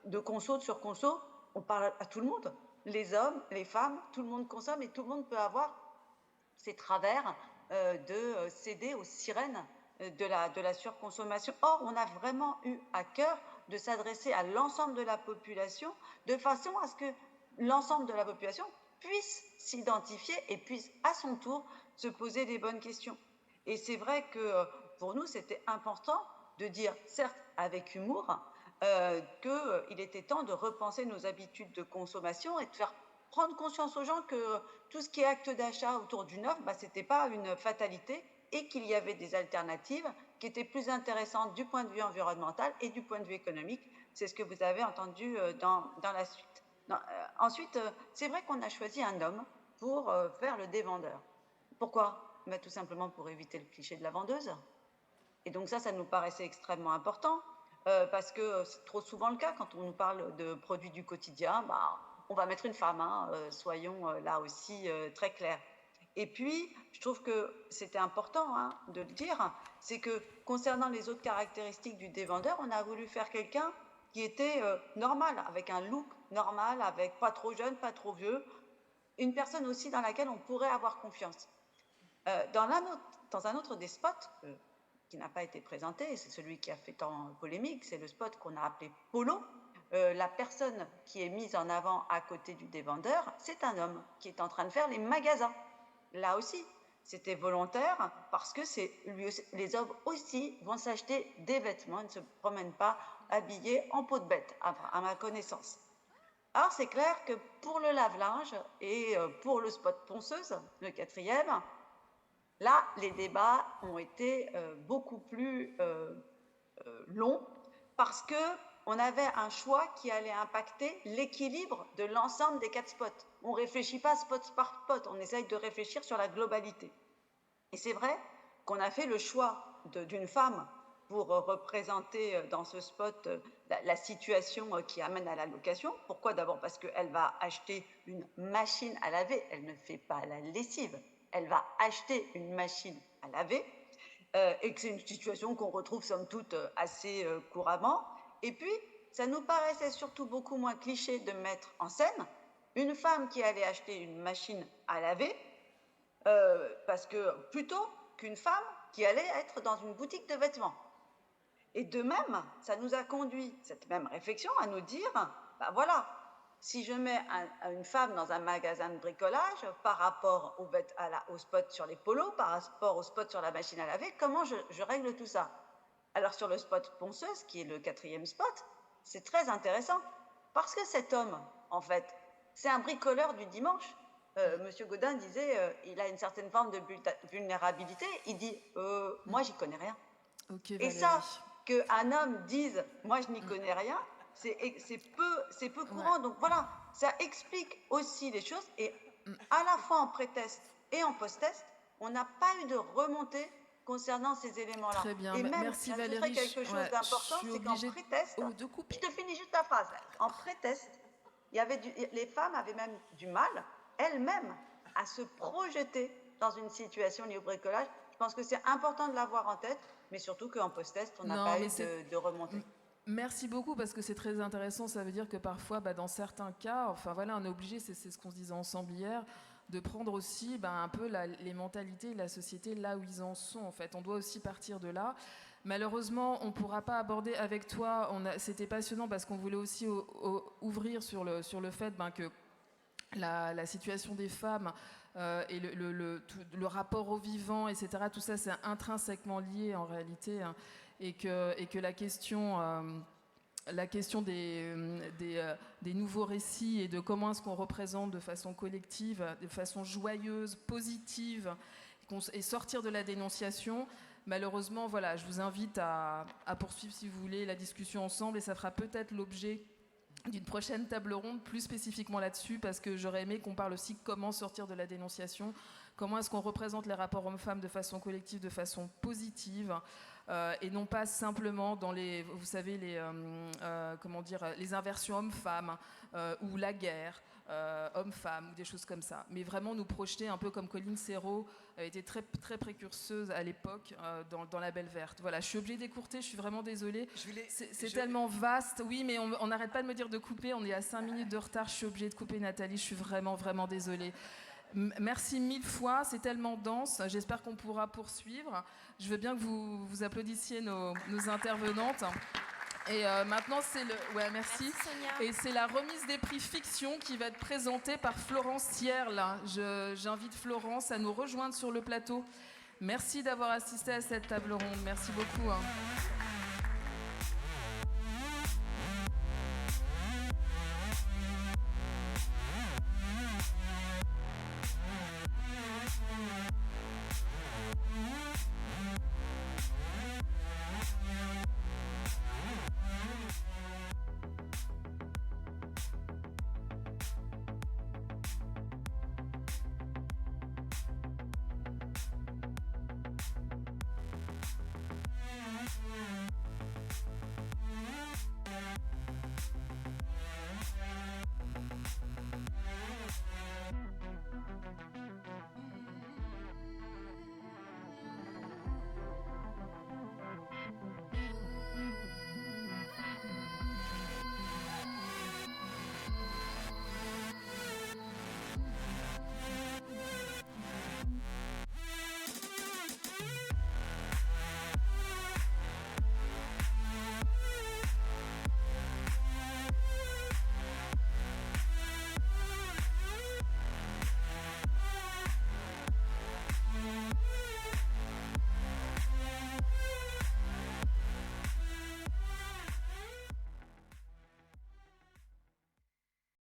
de conso, de surconso, on parle à tout le monde. Les hommes, les femmes, tout le monde consomme et tout le monde peut avoir ces travers de céder aux sirènes de la surconsommation. Or, on a vraiment eu à cœur de s'adresser à l'ensemble de la population de façon à ce que l'ensemble de la population puisse s'identifier et puisse à son tour se poser les bonnes questions. Et c'est vrai que pour nous, c'était important de dire, certes avec humour, qu'il était temps de repenser nos habitudes de consommation et de faire prendre conscience aux gens que tout ce qui est acte d'achat autour du neuf, ce n'était pas une fatalité et qu'il y avait des alternatives qui étaient plus intéressantes du point de vue environnemental et du point de vue économique. C'est ce que vous avez entendu dans la suite. Ensuite, c'est vrai qu'on a choisi un homme pour faire le dévendeur. Pourquoi ? Tout simplement pour éviter le cliché de la vendeuse. Et donc ça nous paraissait extrêmement important parce que c'est trop souvent le cas quand on nous parle de produits du quotidien, on va mettre une femme, hein, soyons là aussi très clairs. Et puis, je trouve que c'était important hein, de le dire, c'est que concernant les autres caractéristiques du dévendeur, on a voulu faire quelqu'un qui était normal, avec un look normal, avec pas trop jeune, pas trop vieux, une personne aussi dans laquelle on pourrait avoir confiance. Dans un autre des spots qui n'a pas été présenté, et c'est celui qui a fait tant polémique, c'est le spot qu'on a appelé Polo. La personne qui est mise en avant à côté du dévendeur, c'est un homme qui est en train de faire les magasins. Là aussi, c'était volontaire parce que les hommes aussi vont s'acheter des vêtements, ils ne se promènent pas habillés en peau de bête, à ma connaissance. Alors c'est clair que pour le lave-linge et pour le spot ponceuse, le 4e, là, les débats ont été beaucoup plus longs parce qu'on avait un choix qui allait impacter l'équilibre de l'ensemble des 4 spots. On ne réfléchit pas spot par spot, on essaye de réfléchir sur la globalité. Et c'est vrai qu'on a fait le choix d'une femme pour représenter dans ce spot la situation qui amène à la location. Pourquoi ? D'abord parce qu'elle va acheter une machine à laver, elle ne fait pas la lessive. Elle va acheter une machine à laver et que c'est une situation qu'on retrouve somme toute assez couramment. Et puis, ça nous paraissait surtout beaucoup moins cliché de mettre en scène une femme qui allait acheter une machine à laver, parce que plutôt qu'une femme qui allait être dans une boutique de vêtements. Et de même, ça nous a conduit, cette même réflexion, à nous dire, ben voilà, si je mets une femme dans un magasin de bricolage par rapport au spot sur les polos, par rapport au spot sur la machine à laver, comment je règle tout ça? Alors sur le spot ponceuse, qui est le 4e spot, c'est très intéressant, parce que cet homme, en fait, c'est un bricoleur du dimanche. Monsieur Gaudin disait, il a une certaine forme de vulnérabilité, il dit, moi j'y connais rien. Okay, et ça, qu'un homme dise, moi je n'y connais rien, c'est peu courant. Ouais. Donc voilà, ça explique aussi les choses, et à la fois en pré-test et en post-test, on n'a pas eu de remontée concernant ces éléments-là. Très bien, et même, merci Valérie. Quelque chose d'important, c'est qu'en pré-test, je te finis juste la phrase, en pré-test, les femmes avaient même du mal, elles-mêmes, à se projeter dans une situation liée au bricolage. Je pense que c'est important de l'avoir en tête, mais surtout qu'en post-test, on n'a pas eu de remontée. Merci beaucoup, parce que c'est très intéressant. Ça veut dire que parfois, dans certains cas, enfin voilà, on est obligé, c'est ce qu'on se disait ensemble hier, de prendre aussi un peu les mentalités de la société là où ils en sont. En fait, on doit aussi partir de là. Malheureusement, on ne pourra pas aborder avec toi, c'était passionnant parce qu'on voulait aussi ouvrir sur le fait que la situation des femmes et le rapport au vivant, etc., tout ça, c'est intrinsèquement lié en réalité, hein, et que la question des nouveaux récits et de comment est-ce qu'on représente de façon collective, de façon joyeuse, positive, et sortir de la dénonciation. Malheureusement, voilà, je vous invite à poursuivre, si vous voulez, la discussion ensemble, et ça fera peut-être l'objet d'une prochaine table ronde plus spécifiquement là-dessus, parce que j'aurais aimé qu'on parle aussi comment sortir de la dénonciation, comment est-ce qu'on représente les rapports hommes-femmes de façon collective, de façon positive, et non pas simplement dans les inversions hommes-femmes ou la guerre hommes-femmes ou des choses comme ça, mais vraiment nous projeter un peu comme Colline Serrault a été très, très précurseuse à l'époque dans La Belle Verte. Voilà, je suis obligée d'écourter, je suis vraiment désolée. C'est tellement vaste, oui, mais on n'arrête pas de me dire de couper, on est à 5 minutes de retard, je suis obligée de couper, Nathalie, je suis vraiment, vraiment désolée. Merci 1000 fois, c'est tellement dense, j'espère qu'on pourra poursuivre. Je veux bien que vous applaudissiez nos intervenantes. Et maintenant, c'est merci. Et c'est la remise des prix fiction qui va être présentée par Florence Sierle. J'invite Florence à nous rejoindre sur le plateau. Merci d'avoir assisté à cette table ronde. Merci beaucoup.